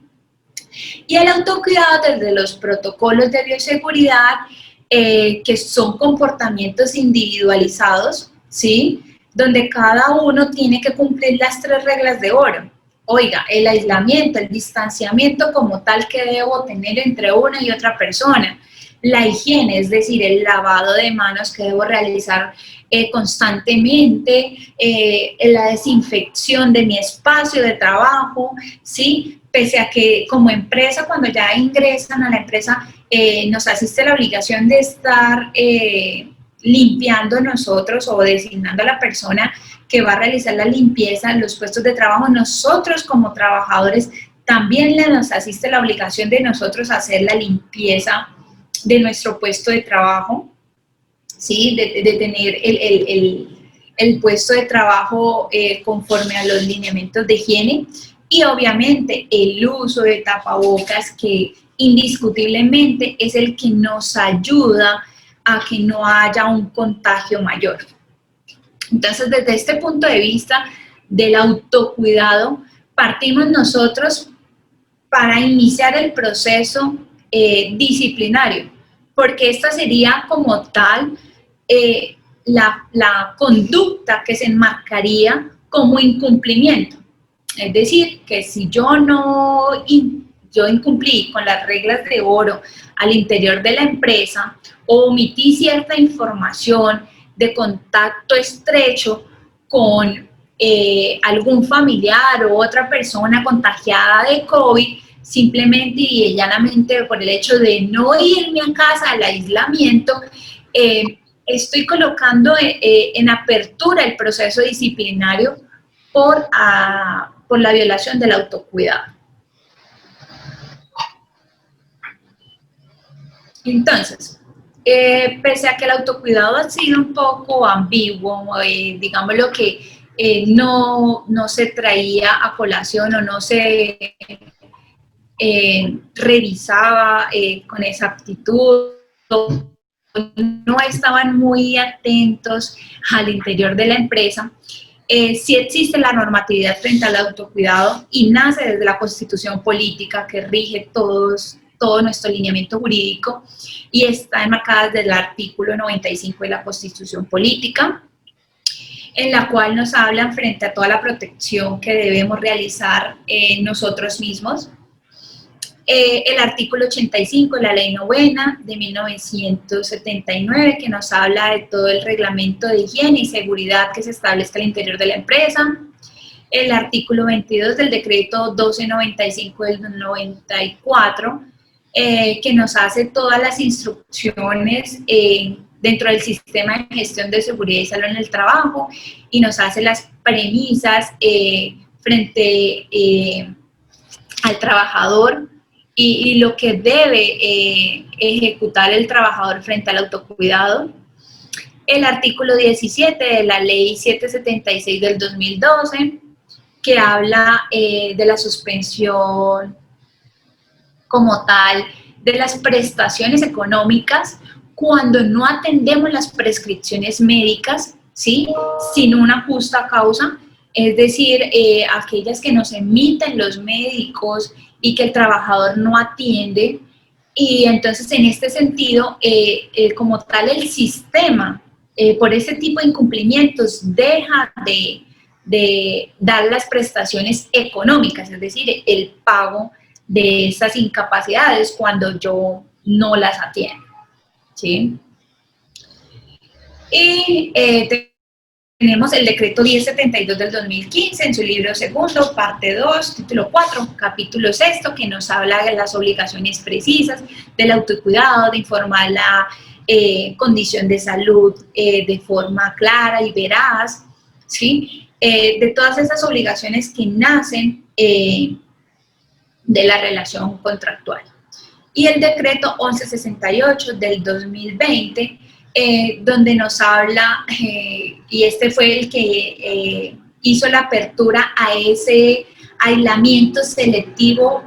Y el autocuidado desde los protocolos de bioseguridad, que son comportamientos individualizados, ¿sí? Donde cada uno tiene que cumplir las 3 reglas de oro. Oiga, el aislamiento, el distanciamiento como tal que debo tener entre una y otra persona. La higiene, es decir, el lavado de manos que debo realizar constantemente, la desinfección de mi espacio de trabajo, ¿sí? Pese a que como empresa, cuando ya ingresan a la empresa, nos asiste la obligación de estar limpiando nosotros o designando a la persona que va a realizar la limpieza en los puestos de trabajo. Nosotros como trabajadores también nos asiste la obligación de nosotros hacer la limpieza de nuestro puesto de trabajo, ¿sí? De tener el puesto de trabajo conforme a los lineamientos de higiene y obviamente el uso de tapabocas, que indiscutiblemente es el que nos ayuda a que no haya un contagio mayor. Entonces, desde este punto de vista del autocuidado, partimos nosotros para iniciar el proceso disciplinario, porque esta sería como tal la conducta que se enmarcaría como incumplimiento. Es decir, que si yo incumplí con las reglas de oro al interior de la empresa o omití cierta información de contacto estrecho con algún familiar o otra persona contagiada de COVID, simplemente y llanamente por el hecho de no irme a casa al aislamiento, estoy colocando en apertura el proceso disciplinario por la violación del autocuidado. Entonces, pese a que el autocuidado ha sido un poco ambiguo, digamos lo que no se traía a colación o no se revisaba con exactitud, no estaban muy atentos al interior de la empresa, sí existe la normatividad frente al autocuidado y nace desde la Constitución Política que rige todo nuestro lineamiento jurídico y está enmarcada desde el artículo 95 de la Constitución Política, en la cual nos hablan frente a toda la protección que debemos realizar nosotros mismos. El artículo 85 de la Ley Novena de 1979, que nos habla de todo el reglamento de higiene y seguridad que se establezca al interior de la empresa. El artículo 22 del decreto 1295 del 94, que nos hace todas las instrucciones dentro del sistema de gestión de seguridad y salud en el trabajo y nos hace las premisas frente al trabajador y lo que debe ejecutar el trabajador frente al autocuidado. El artículo 17 de la Ley 776 del 2012, que habla de la suspensión como tal de las prestaciones económicas cuando no atendemos las prescripciones médicas, ¿sí? Sin una justa causa, es decir, aquellas que nos emiten los médicos y que el trabajador no atiende. Y entonces, en este sentido, como tal, el sistema, por ese tipo de incumplimientos, deja de dar las prestaciones económicas, es decir, el pago de esas incapacidades cuando yo no las atiendo, ¿sí? Y tenemos el decreto 1072 del 2015 en su libro segundo, parte 2, título 4, capítulo 6, que nos habla de las obligaciones precisas, del autocuidado, de informar la condición de salud de forma clara y veraz, ¿sí? De todas esas obligaciones que nacen de la relación contractual. Y el decreto 1168 del 2020, donde nos habla, y este fue el que hizo la apertura a ese aislamiento selectivo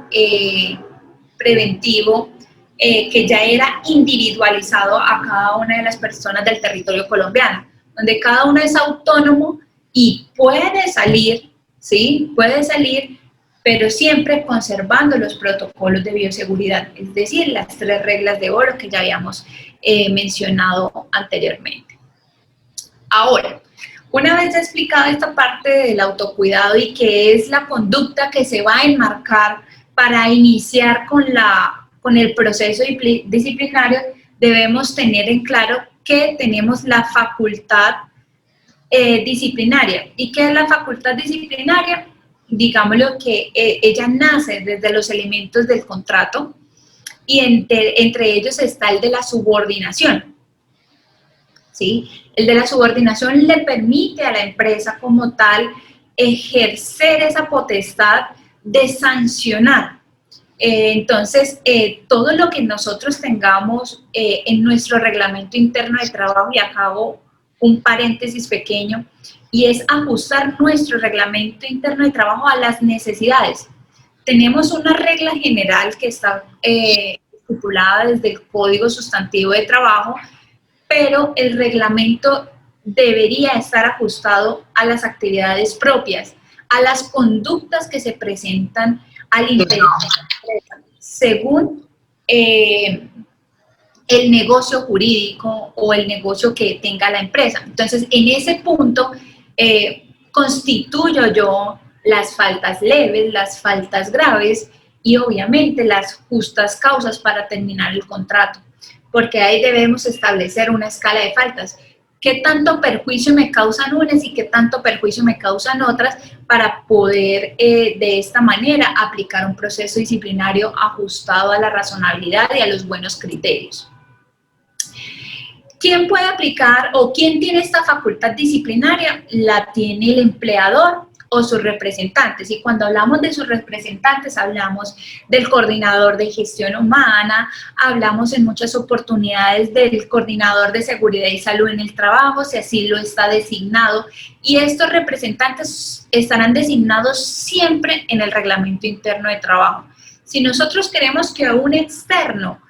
preventivo, que ya era individualizado a cada una de las personas del territorio colombiano, donde cada uno es autónomo y puede salir, ¿sí? Puede salir, pero siempre conservando los protocolos de bioseguridad, es decir, las 3 reglas de oro que ya habíamos mencionado anteriormente. Ahora, una vez explicado esta parte del autocuidado y qué es la conducta que se va a enmarcar para iniciar con el proceso disciplinario, debemos tener en claro que tenemos la facultad disciplinaria. ¿Y qué es la facultad disciplinaria? Digámoslo que ella nace desde los elementos del contrato y entre ellos está el de la subordinación, ¿sí? El de la subordinación le permite a la empresa como tal ejercer esa potestad de sancionar. Entonces, todo lo que nosotros tengamos en nuestro reglamento interno de trabajo, y acabo un paréntesis pequeño, y es ajustar nuestro reglamento interno de trabajo a las necesidades. Tenemos una regla general que está estipulada desde el Código Sustantivo de Trabajo, pero el reglamento debería estar ajustado a las actividades propias, a las conductas que se presentan al interior de la empresa, según el negocio jurídico o el negocio que tenga la empresa. Entonces, en ese punto, constituyo yo las faltas leves, las faltas graves y obviamente las justas causas para terminar el contrato, porque ahí debemos establecer una escala de faltas. ¿Qué tanto perjuicio me causan unas y qué tanto perjuicio me causan otras para poder de esta manera aplicar un proceso disciplinario ajustado a la razonabilidad y a los buenos criterios? ¿Quién puede aplicar o quién tiene esta facultad disciplinaria? La tiene el empleador o sus representantes. Y cuando hablamos de sus representantes, hablamos del coordinador de gestión humana, hablamos en muchas oportunidades del coordinador de seguridad y salud en el trabajo, si así lo está designado. Y estos representantes estarán designados siempre en el reglamento interno de trabajo. Si nosotros queremos que un externo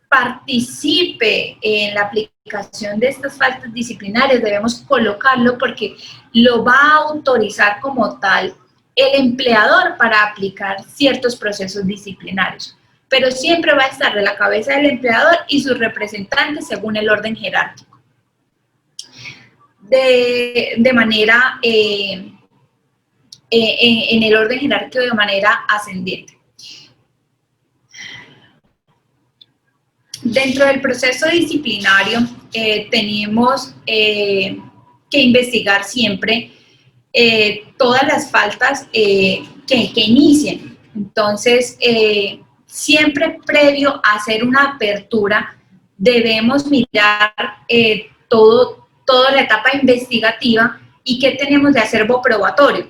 participe en la aplicación de estas faltas disciplinarias, debemos colocarlo porque lo va a autorizar como tal el empleador para aplicar ciertos procesos disciplinarios. Pero siempre va a estar de la cabeza del empleador y sus representantes según el orden jerárquico. De manera, en el orden jerárquico de manera ascendente. Dentro del proceso disciplinario tenemos que investigar siempre todas las faltas que inicien. Entonces, siempre previo a hacer una apertura, debemos mirar toda la etapa investigativa y qué tenemos de acervo probatorio.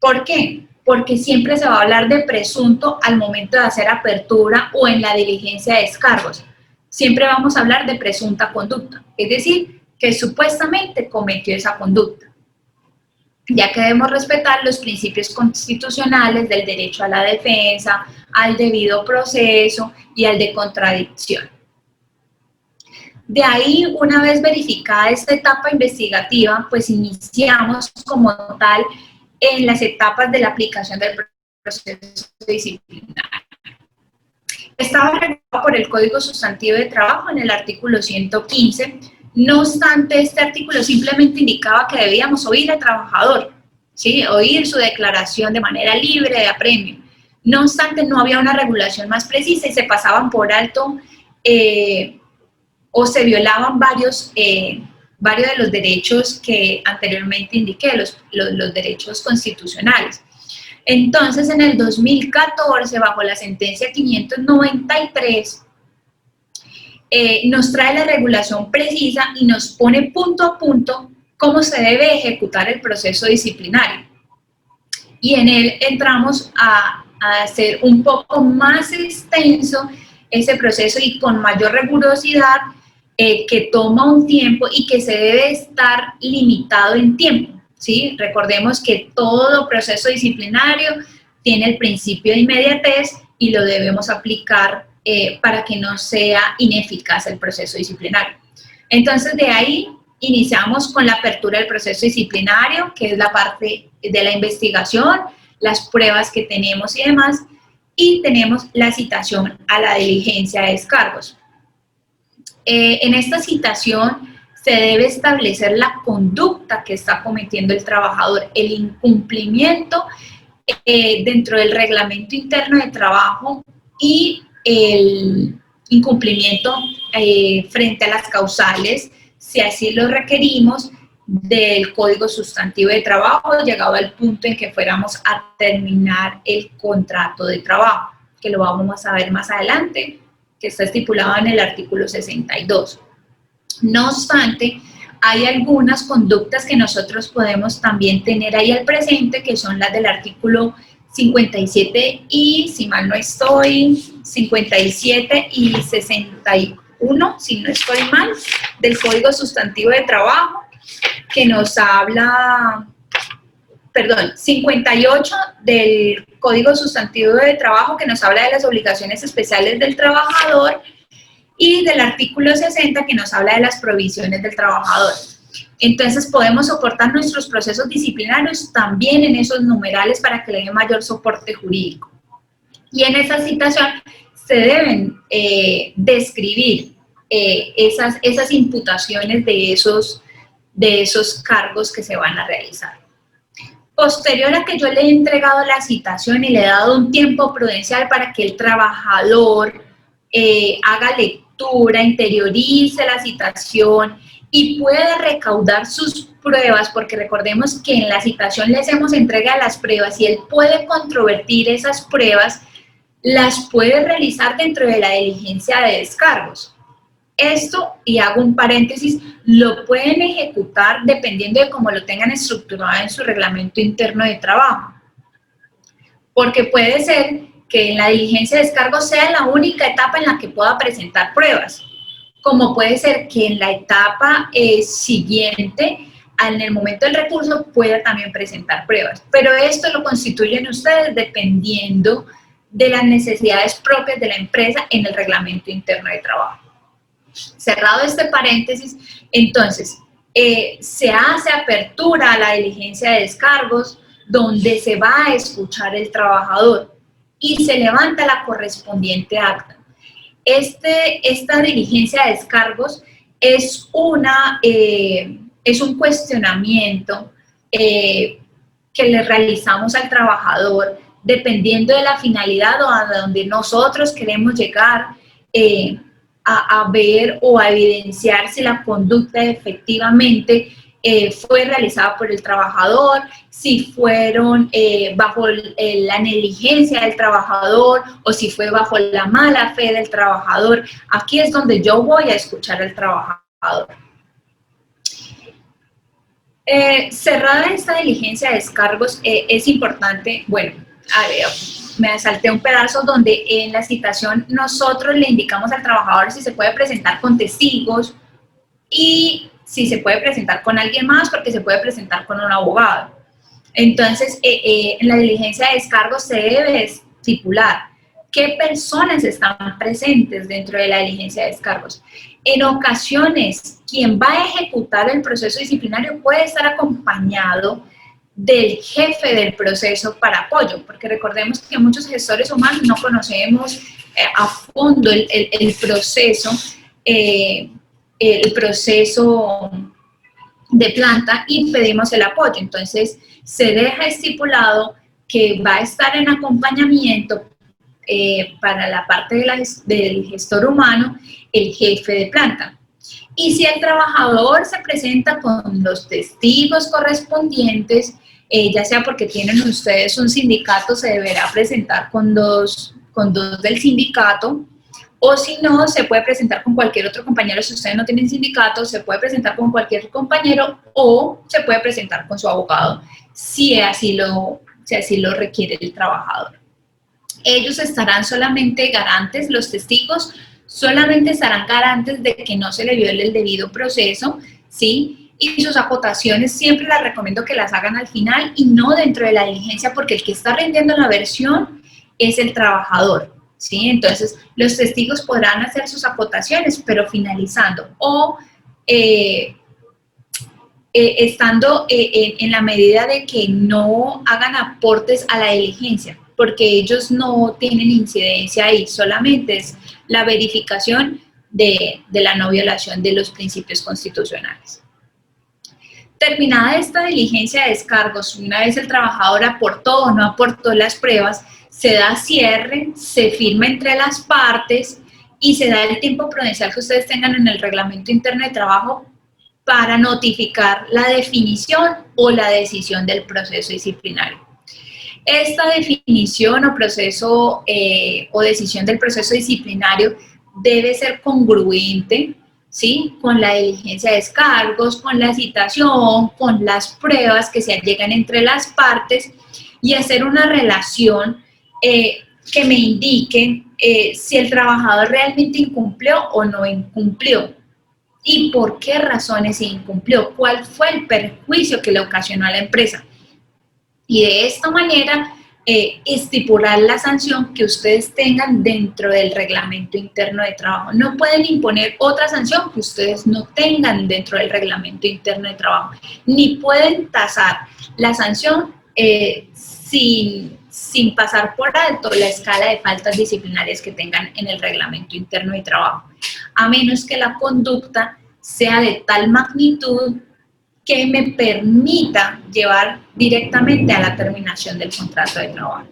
¿Por qué? Porque siempre se va a hablar de presunto al momento de hacer apertura o en la diligencia de descargos. Siempre vamos a hablar de presunta conducta, es decir, que supuestamente cometió esa conducta, ya que debemos respetar los principios constitucionales del derecho a la defensa, al debido proceso y al de contradicción. De ahí, una vez verificada esta etapa investigativa, pues iniciamos como tal en las etapas de la aplicación del proceso disciplinario. Estaba regulado por el Código Sustantivo de Trabajo en el artículo 115. No obstante, este artículo simplemente indicaba que debíamos oír al trabajador, ¿sí? Oír su declaración de manera libre de apremio. No obstante, no había una regulación más precisa y se pasaban por alto o se violaban varios varios de los derechos que anteriormente indiqué, los derechos constitucionales. Entonces, en el 2014, bajo la sentencia 593, nos trae la regulación precisa y nos pone punto a punto cómo se debe ejecutar el proceso disciplinario. Y en él entramos a hacer un poco más extenso ese proceso y con mayor rigurosidad, que toma un tiempo y que se debe estar limitado en tiempo, ¿sí? Recordemos que todo proceso disciplinario tiene el principio de inmediatez y lo debemos aplicar para que no sea ineficaz el proceso disciplinario. Entonces, de ahí iniciamos con la apertura del proceso disciplinario, que es la parte de la investigación, las pruebas que tenemos y demás, y tenemos la citación a la diligencia de descargos. En esta citación se debe establecer la conducta que está cometiendo el trabajador, el incumplimiento dentro del reglamento interno de trabajo y el incumplimiento frente a las causales, si así lo requerimos, del Código Sustantivo de Trabajo, llegado al punto en que fuéramos a terminar el contrato de trabajo, que lo vamos a ver más adelante, que está estipulado en el artículo 62. No obstante, hay algunas conductas que nosotros podemos también tener ahí al presente, que son las del artículo 57 y, si mal no estoy, 57 y 61, si no estoy mal, del Código Sustantivo de Trabajo, que nos habla, perdón, 58 del Código Sustantivo de Trabajo, que nos habla de las obligaciones especiales del trabajador, y del artículo 60, que nos habla de las provisiones del trabajador. Entonces, podemos soportar nuestros procesos disciplinarios también en esos numerales para que le dé mayor soporte jurídico. Y en esa citación se deben describir esas imputaciones de esos cargos que se van a realizar. Posterior a que yo le he entregado la citación y le he dado un tiempo prudencial para que el trabajador haga lectura, interiorice la citación y pueda recaudar sus pruebas, porque recordemos que en la citación le hacemos entrega de las pruebas y él puede controvertir esas pruebas, las puede realizar dentro de la diligencia de descargos. Esto, y hago un paréntesis, lo pueden ejecutar dependiendo de cómo lo tengan estructurado en su reglamento interno de trabajo. Porque puede ser que en la diligencia de descargo sea la única etapa en la que pueda presentar pruebas, como puede ser que en la etapa siguiente, en el momento del recurso, pueda también presentar pruebas. Pero esto lo constituyen ustedes dependiendo de las necesidades propias de la empresa en el reglamento interno de trabajo. Cerrado este paréntesis, entonces, se hace apertura a la diligencia de descargos, donde se va a escuchar el trabajador y se levanta la correspondiente acta. Esta diligencia de descargos es un cuestionamiento que le realizamos al trabajador dependiendo de la finalidad o a donde nosotros queremos llegar a ver o a evidenciar si la conducta efectivamente fue realizada por el trabajador, si fueron bajo la negligencia del trabajador o si fue bajo la mala fe del trabajador. Aquí es donde yo voy a escuchar al trabajador. Cerrada esta diligencia de descargos, es importante, bueno, a ver, me salté un pedazo donde en la citación nosotros le indicamos al trabajador si se puede presentar con testigos y si se puede presentar con alguien más, porque se puede presentar con un abogado. Entonces, en la diligencia de descargos se debe estipular qué personas están presentes dentro de la diligencia de descargos. En ocasiones, quien va a ejecutar el proceso disciplinario puede estar acompañado del jefe del proceso para apoyo, porque recordemos que muchos gestores humanos no conocemos a fondo el proceso de planta y pedimos el apoyo. Entonces, se deja estipulado que va a estar en acompañamiento para la parte del gestor humano, el jefe de planta. Y si el trabajador se presenta con los testigos correspondientes, ya sea porque tienen ustedes un sindicato, se deberá presentar con dos del sindicato, o si no, se puede presentar con cualquier otro compañero. Si ustedes no tienen sindicato, se puede presentar con cualquier compañero o se puede presentar con su abogado, si así lo requiere el trabajador. Ellos estarán solamente garantes, los testigos solamente estarán garantes de que no se le viole el debido proceso, ¿sí? Y sus acotaciones siempre las recomiendo que las hagan al final y no dentro de la diligencia, porque el que está rindiendo la versión es el trabajador, ¿sí? Entonces, los testigos podrán hacer sus acotaciones, pero finalizando o estando en la medida de que no hagan aportes a la diligencia, porque ellos no tienen incidencia ahí, solamente es la verificación de la no violación de los principios constitucionales. Terminada esta diligencia de descargos, una vez el trabajador aportó o no aportó las pruebas, se da cierre, se firma entre las partes y se da el tiempo prudencial que ustedes tengan en el reglamento interno de trabajo para notificar la definición o la decisión del proceso disciplinario. Esta definición o proceso o decisión del proceso disciplinario debe ser congruente, ¿sí? Con la diligencia de descargos, con la citación, con las pruebas que se allegan entre las partes y hacer una relación que me indique si el trabajador realmente incumplió o no incumplió y por qué razones se incumplió, cuál fue el perjuicio que le ocasionó a la empresa. Y de esta manera estipular la sanción que ustedes tengan dentro del reglamento interno de trabajo. No pueden imponer otra sanción que ustedes no tengan dentro del reglamento interno de trabajo, ni pueden tasar la sanción sin pasar por alto la escala de faltas disciplinarias que tengan en el reglamento interno de trabajo, a menos que la conducta sea de tal magnitud que me permita llevar directamente a la terminación del contrato de trabajo.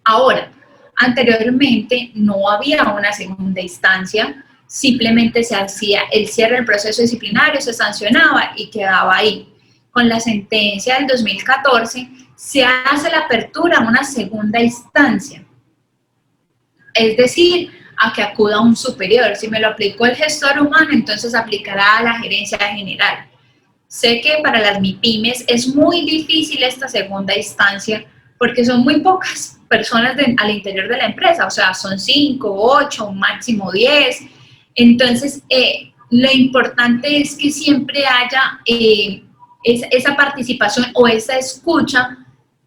Ahora, anteriormente no había una segunda instancia, simplemente se hacía el cierre del proceso disciplinario, se sancionaba y quedaba ahí. Con la sentencia del 2014 se hace la apertura a una segunda instancia, es decir, a que acuda un superior. Si me lo aplicó el gestor humano, entonces aplicará a la gerencia general. Sé que para las MIPYMES es muy difícil esta segunda instancia porque son muy pocas personas al interior de la empresa, o sea, son 5, 8, máximo 10. Entonces, lo importante es que siempre haya esa participación o esa escucha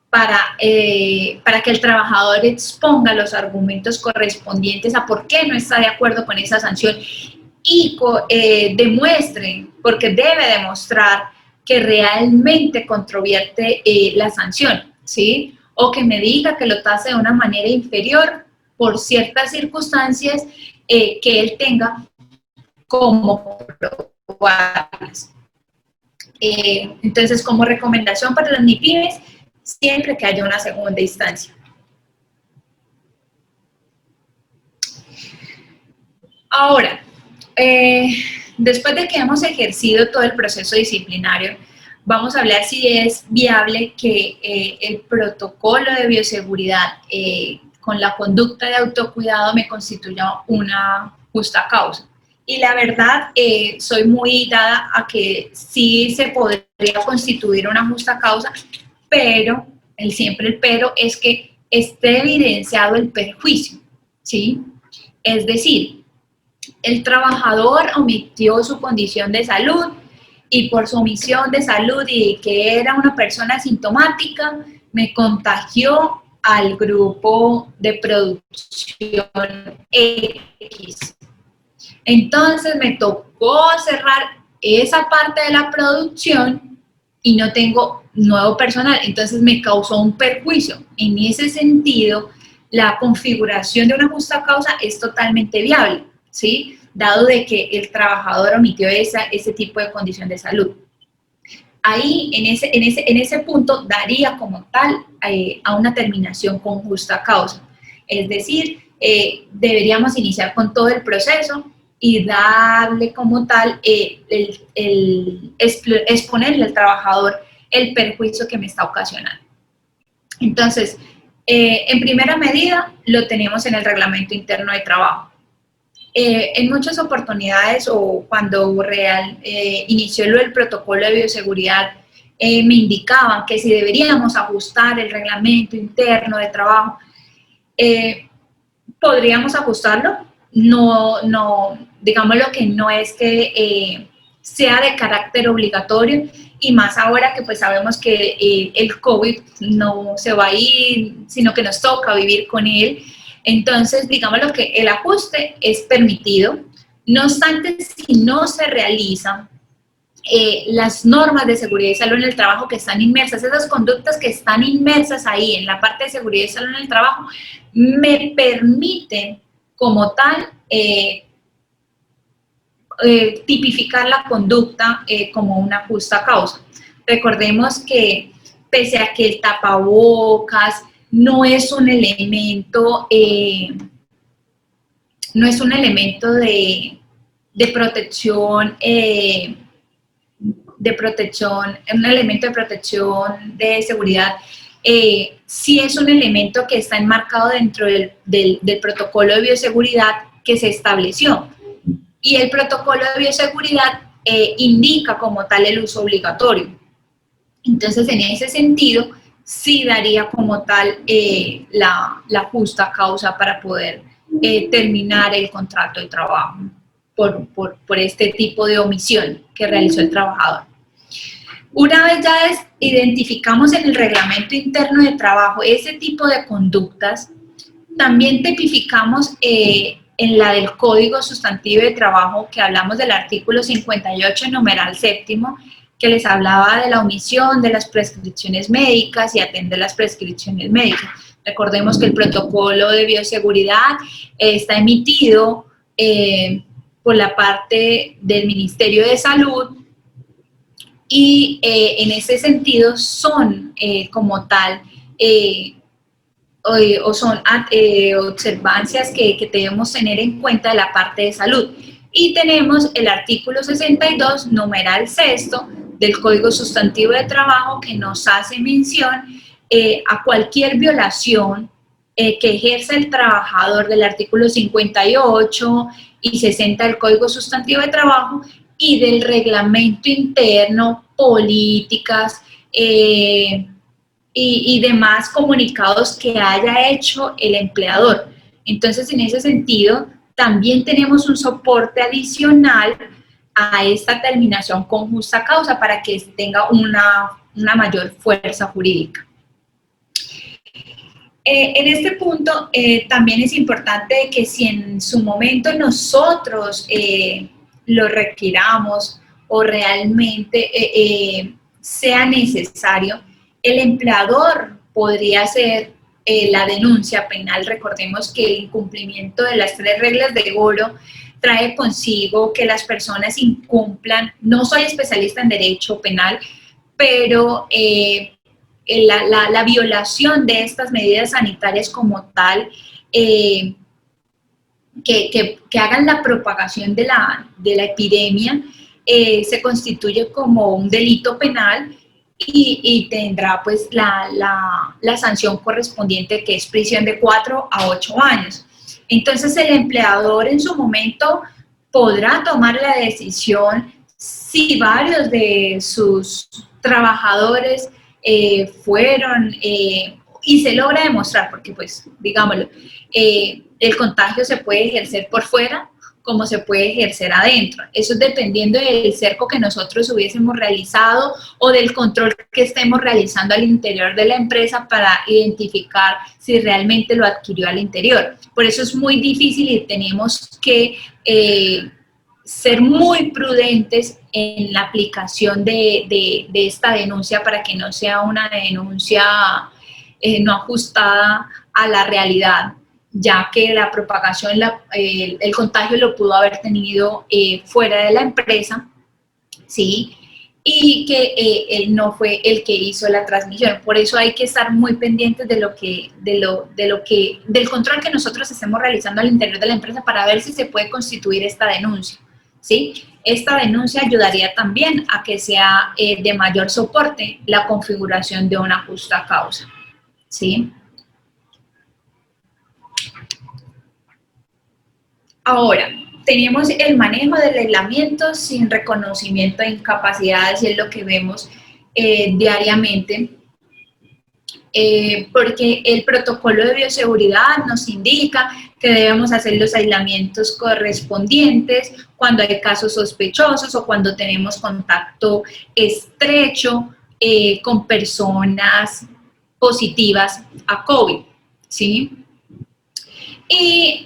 para que el trabajador exponga los argumentos correspondientes a por qué no está de acuerdo con esa sanción y demuestre, porque debe demostrar que realmente controvierte la sanción, ¿sí? O que me diga que lo tase de una manera inferior por ciertas circunstancias que él tenga como probables. Entonces, como recomendación para las MIPYMES, siempre que haya una segunda instancia. Ahora, después de que hemos ejercido todo el proceso disciplinario, vamos a hablar si es viable que el protocolo de bioseguridad con la conducta de autocuidado me constituya una justa causa. Y la verdad, soy muy dada a que sí se podría constituir una justa causa, pero, siempre el pero, es que esté evidenciado el perjuicio, ¿sí? Es decir, el trabajador omitió su condición de salud y por su omisión de salud y de que era una persona asintomática, me contagió al grupo de producción X. Entonces me tocó cerrar esa parte de la producción y no tengo nuevo personal, entonces me causó un perjuicio. En ese sentido, la configuración de una justa causa es totalmente viable, ¿sí? Dado de que el trabajador omitió ese tipo de condición de salud. Ahí, en ese punto, daría como tal a una terminación con justa causa. Es decir, deberíamos iniciar con todo el proceso y darle como tal, exponerle al trabajador el perjuicio que me está ocasionando. Entonces, en primera medida, lo tenemos en el reglamento interno de trabajo. En muchas oportunidades o cuando inició el protocolo de bioseguridad, me indicaban que si deberíamos ajustar el reglamento interno de trabajo, podríamos ajustarlo. No, digámoslo que no es que sea de carácter obligatorio, y más ahora que pues sabemos que el COVID no se va a ir, sino que nos toca vivir con él. Entonces, digámoslo que el ajuste es permitido. No obstante, si no se realizan las normas de seguridad y salud en el trabajo que están inmersas, esas conductas que están inmersas ahí en la parte de seguridad y salud en el trabajo, me permiten como tal tipificar la conducta como una justa causa. Recordemos que pese a que el tapabocas no es un elemento, de protección, un elemento de protección de seguridad, sí es un elemento que está enmarcado dentro del protocolo de bioseguridad que se estableció. Y el protocolo de bioseguridad indica como tal el uso obligatorio. Entonces, en ese sentido, sí daría como tal la justa causa para poder terminar el contrato de trabajo por este tipo de omisión que realizó el trabajador. Una vez ya identificamos en el reglamento interno de trabajo ese tipo de conductas, también tipificamos en la del Código Sustantivo de Trabajo, que hablamos del artículo 58, numeral séptimo, que les hablaba de la omisión de las prescripciones médicas y atender las prescripciones médicas. Recordemos que el protocolo de bioseguridad está emitido por la parte del Ministerio de Salud, y en ese sentido son como tal o son observancias que debemos tener en cuenta de la parte de salud. Y tenemos el artículo 62, numeral sexto, del Código Sustantivo de Trabajo, que nos hace mención a cualquier violación que ejerza el trabajador del artículo 58 y 60 del Código Sustantivo de Trabajo y del reglamento interno, políticas y demás comunicados que haya hecho el empleador. Entonces, en ese sentido, también tenemos un soporte adicional a esta terminación con justa causa para que tenga una mayor fuerza jurídica. En este punto, también es importante que si en su momento nosotros lo requiramos o realmente sea necesario, el empleador podría hacer la denuncia penal. Recordemos que el incumplimiento de las 3 reglas de oro trae consigo que las personas incumplan. No soy especialista en derecho penal, pero la violación de estas medidas sanitarias como tal, que hagan la propagación de la epidemia, se constituye como un delito penal y tendrá pues la sanción correspondiente, que es prisión de 4 a 8 años. Entonces el empleador en su momento podrá tomar la decisión si varios de sus trabajadores fueron y se logra demostrar, porque pues digámoslo, el contagio se puede ejercer por fuera como se puede ejercer adentro. Eso es dependiendo del cerco que nosotros hubiésemos realizado o del control que estemos realizando al interior de la empresa para identificar si realmente lo adquirió al interior. Por eso es muy difícil y tenemos que ser muy prudentes en la aplicación de esta denuncia para que no sea una denuncia no ajustada a la realidad, ya que la propagación, el contagio lo pudo haber tenido fuera de la empresa, ¿sí? y que él no fue el que hizo la transmisión. Por eso hay que estar muy pendientes del control que nosotros estemos realizando al interior de la empresa para ver si se puede constituir esta denuncia, ¿sí? Esta denuncia ayudaría también a que sea de mayor soporte la configuración de una justa causa, ¿sí? Ahora, tenemos el manejo del aislamiento sin reconocimiento de incapacidades y es lo que vemos diariamente, porque el protocolo de bioseguridad nos indica que debemos hacer los aislamientos correspondientes cuando hay casos sospechosos o cuando tenemos contacto estrecho con personas positivas a COVID, ¿sí? Y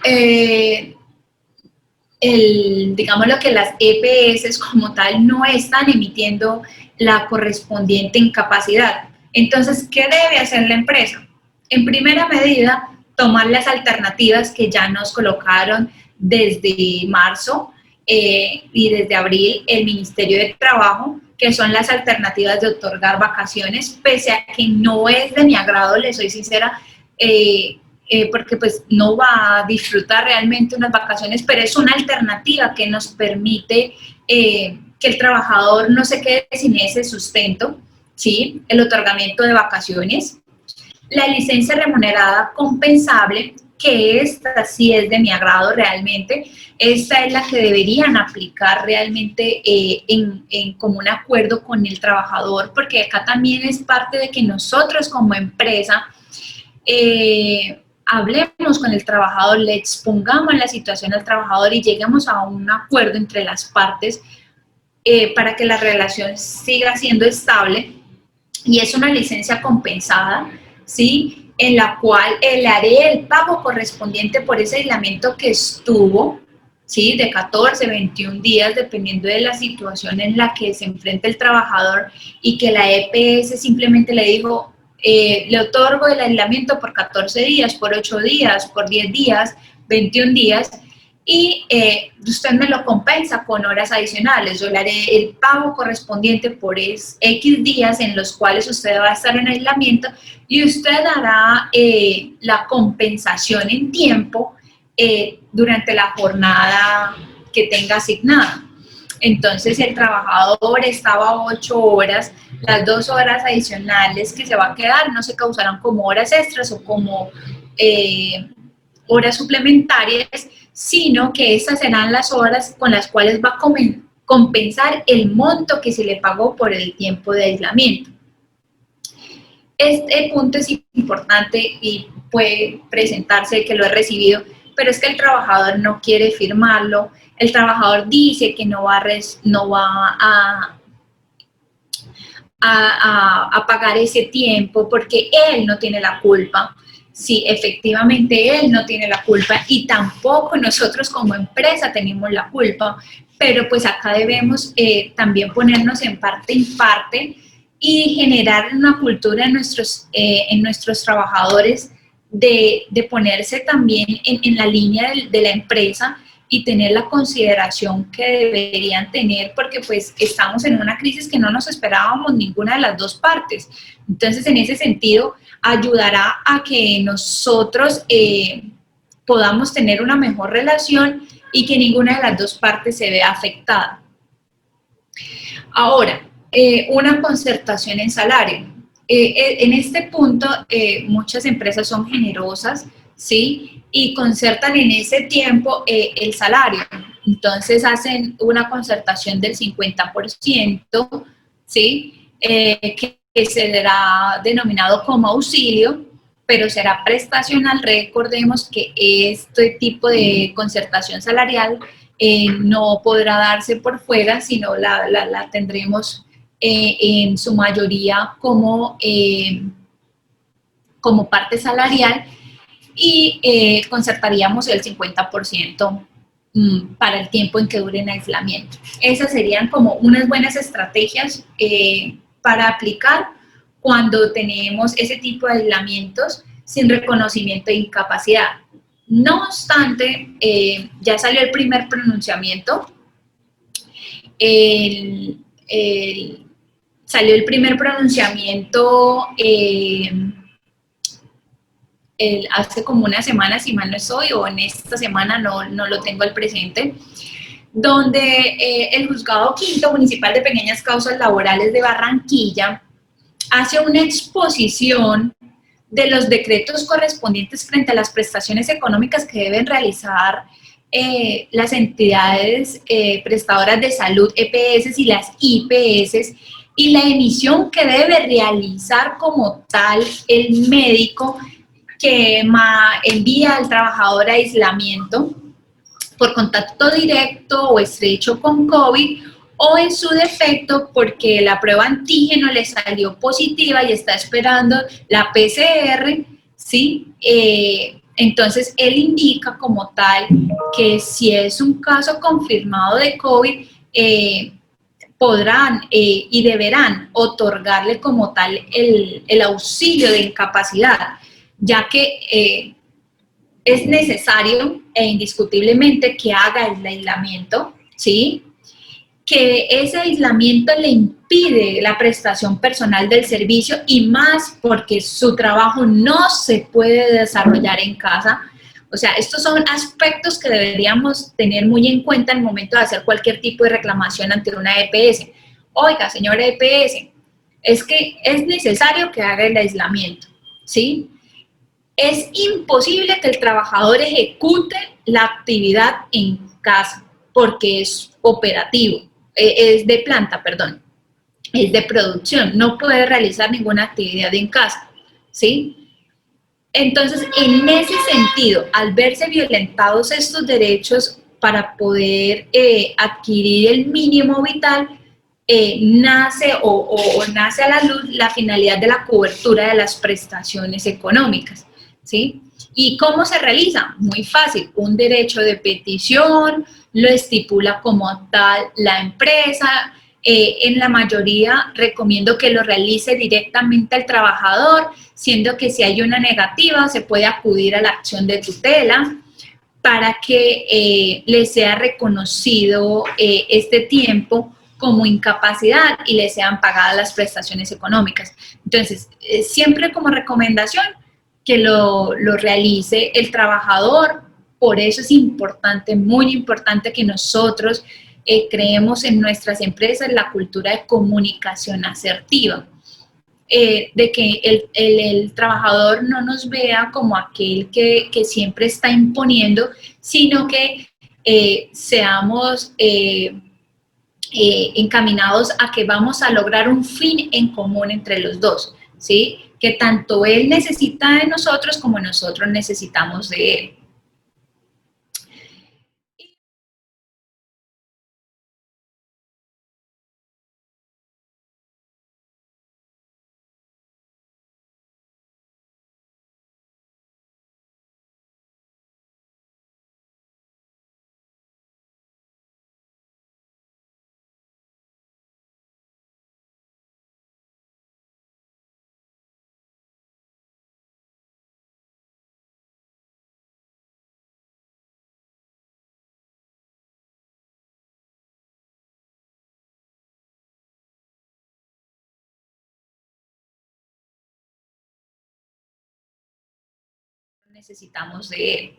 digamos lo que las EPS como tal no están emitiendo la correspondiente incapacidad. Entonces, ¿qué debe hacer la empresa? En primera medida, tomar las alternativas que ya nos colocaron desde marzo y desde abril el Ministerio de Trabajo, que son las alternativas de otorgar vacaciones, pese a que no es de mi agrado, les soy sincera, porque pues no va a disfrutar realmente unas vacaciones, pero es una alternativa que nos permite que el trabajador no se quede sin ese sustento, ¿sí? El otorgamiento de vacaciones, la licencia remunerada compensable, que esta sí es de mi agrado realmente, esta es la que deberían aplicar realmente en común acuerdo con el trabajador, porque acá también es parte de que nosotros como empresa hablemos con el trabajador, le expongamos la situación al trabajador y lleguemos a un acuerdo entre las partes para que la relación siga siendo estable. Y es una licencia compensada, ¿sí? En la cual le haré el pago correspondiente por ese aislamiento que estuvo, ¿sí? De 14, 21 días, dependiendo de la situación en la que se enfrenta el trabajador y que la EPS simplemente le dijo, le otorgo el aislamiento por 14 días, por 8 días, por 10 días, 21 días, y usted me lo compensa con horas adicionales. Yo le haré el pago correspondiente por X días en los cuales usted va a estar en aislamiento y usted hará la compensación en tiempo durante la jornada que tenga asignada. Entonces, el trabajador estaba 8 horas, las 2 horas adicionales que se va a quedar no se causarán como horas extras o como horas suplementarias, sino que estas serán las horas con las cuales va a compensar el monto que se le pagó por el tiempo de aislamiento. Este punto es importante y puede presentarse que lo he recibido, pero es que el trabajador no quiere firmarlo, el trabajador dice que no va a pagar ese tiempo porque él no tiene la culpa. Sí, efectivamente él no tiene la culpa y tampoco nosotros como empresa tenemos la culpa, pero pues acá debemos también ponernos en parte y generar una cultura en nuestros trabajadores de ponerse también en la línea de la empresa y tener la consideración que deberían tener, porque pues estamos en una crisis que no nos esperábamos ninguna de las dos partes. Entonces, en ese sentido, ayudará a que nosotros podamos tener una mejor relación y que ninguna de las dos partes se vea afectada. Ahora, una concertación en salario. En este punto, muchas empresas son generosas, ¿sí? Y concertan en ese tiempo el salario. Entonces, hacen una concertación del 50%, ¿sí? Que será denominado como auxilio, pero será prestacional. Recordemos que este tipo de concertación salarial no podrá darse por fuera, sino la tendremos en su mayoría como parte salarial y concertaríamos el 50% para el tiempo en que dure en aislamiento. Esas serían como unas buenas estrategias para aplicar cuando tenemos ese tipo de aislamientos sin reconocimiento de incapacidad. No obstante, ya salió el primer pronunciamiento. El salió el primer pronunciamiento hace como una semana, si mal no estoy, o en esta semana, no lo tengo al presente, donde el Juzgado Quinto Municipal de Pequeñas Causas Laborales de Barranquilla hace una exposición de los decretos correspondientes frente a las prestaciones económicas que deben realizar las entidades prestadoras de salud, EPS y las IPS, y la emisión que debe realizar como tal el médico que envía al trabajador a aislamiento por contacto directo o estrecho con COVID, o en su defecto porque la prueba antígeno le salió positiva y está esperando la PCR, ¿sí? Entonces, él indica como tal que si es un caso confirmado de COVID, podrán y deberán otorgarle como tal el auxilio de incapacidad, ya que es necesario e indiscutiblemente que haga el aislamiento, ¿sí? Que ese aislamiento le impide la prestación personal del servicio y más porque su trabajo no se puede desarrollar en casa. O sea, estos son aspectos que deberíamos tener muy en cuenta en el momento de hacer cualquier tipo de reclamación ante una EPS. Oiga, señora EPS, es que es necesario que haga el aislamiento, ¿sí? Es imposible que el trabajador ejecute la actividad en casa porque es operativo, es de planta, perdón, es de producción, no puede realizar ninguna actividad en casa, ¿sí? Entonces, en ese sentido, al verse violentados estos derechos para poder adquirir el mínimo vital, nace o nace a la luz la finalidad de la cobertura de las prestaciones económicas, ¿sí? ¿Y cómo se realiza? Muy fácil, un derecho de petición, lo estipula como tal la empresa, en la mayoría recomiendo que lo realice directamente al trabajador, siendo que si hay una negativa se puede acudir a la acción de tutela para que le sea reconocido este tiempo como incapacidad y le sean pagadas las prestaciones económicas. Entonces, siempre como recomendación que lo realice el trabajador. Por eso es importante, muy importante que nosotros creemos en nuestras empresas la cultura de comunicación asertiva. De que el trabajador no nos vea como aquel que siempre está imponiendo, sino que seamos encaminados a que vamos a lograr un fin en común entre los dos, ¿sí? Que tanto él necesita de nosotros como nosotros necesitamos de él. Necesitamos de él.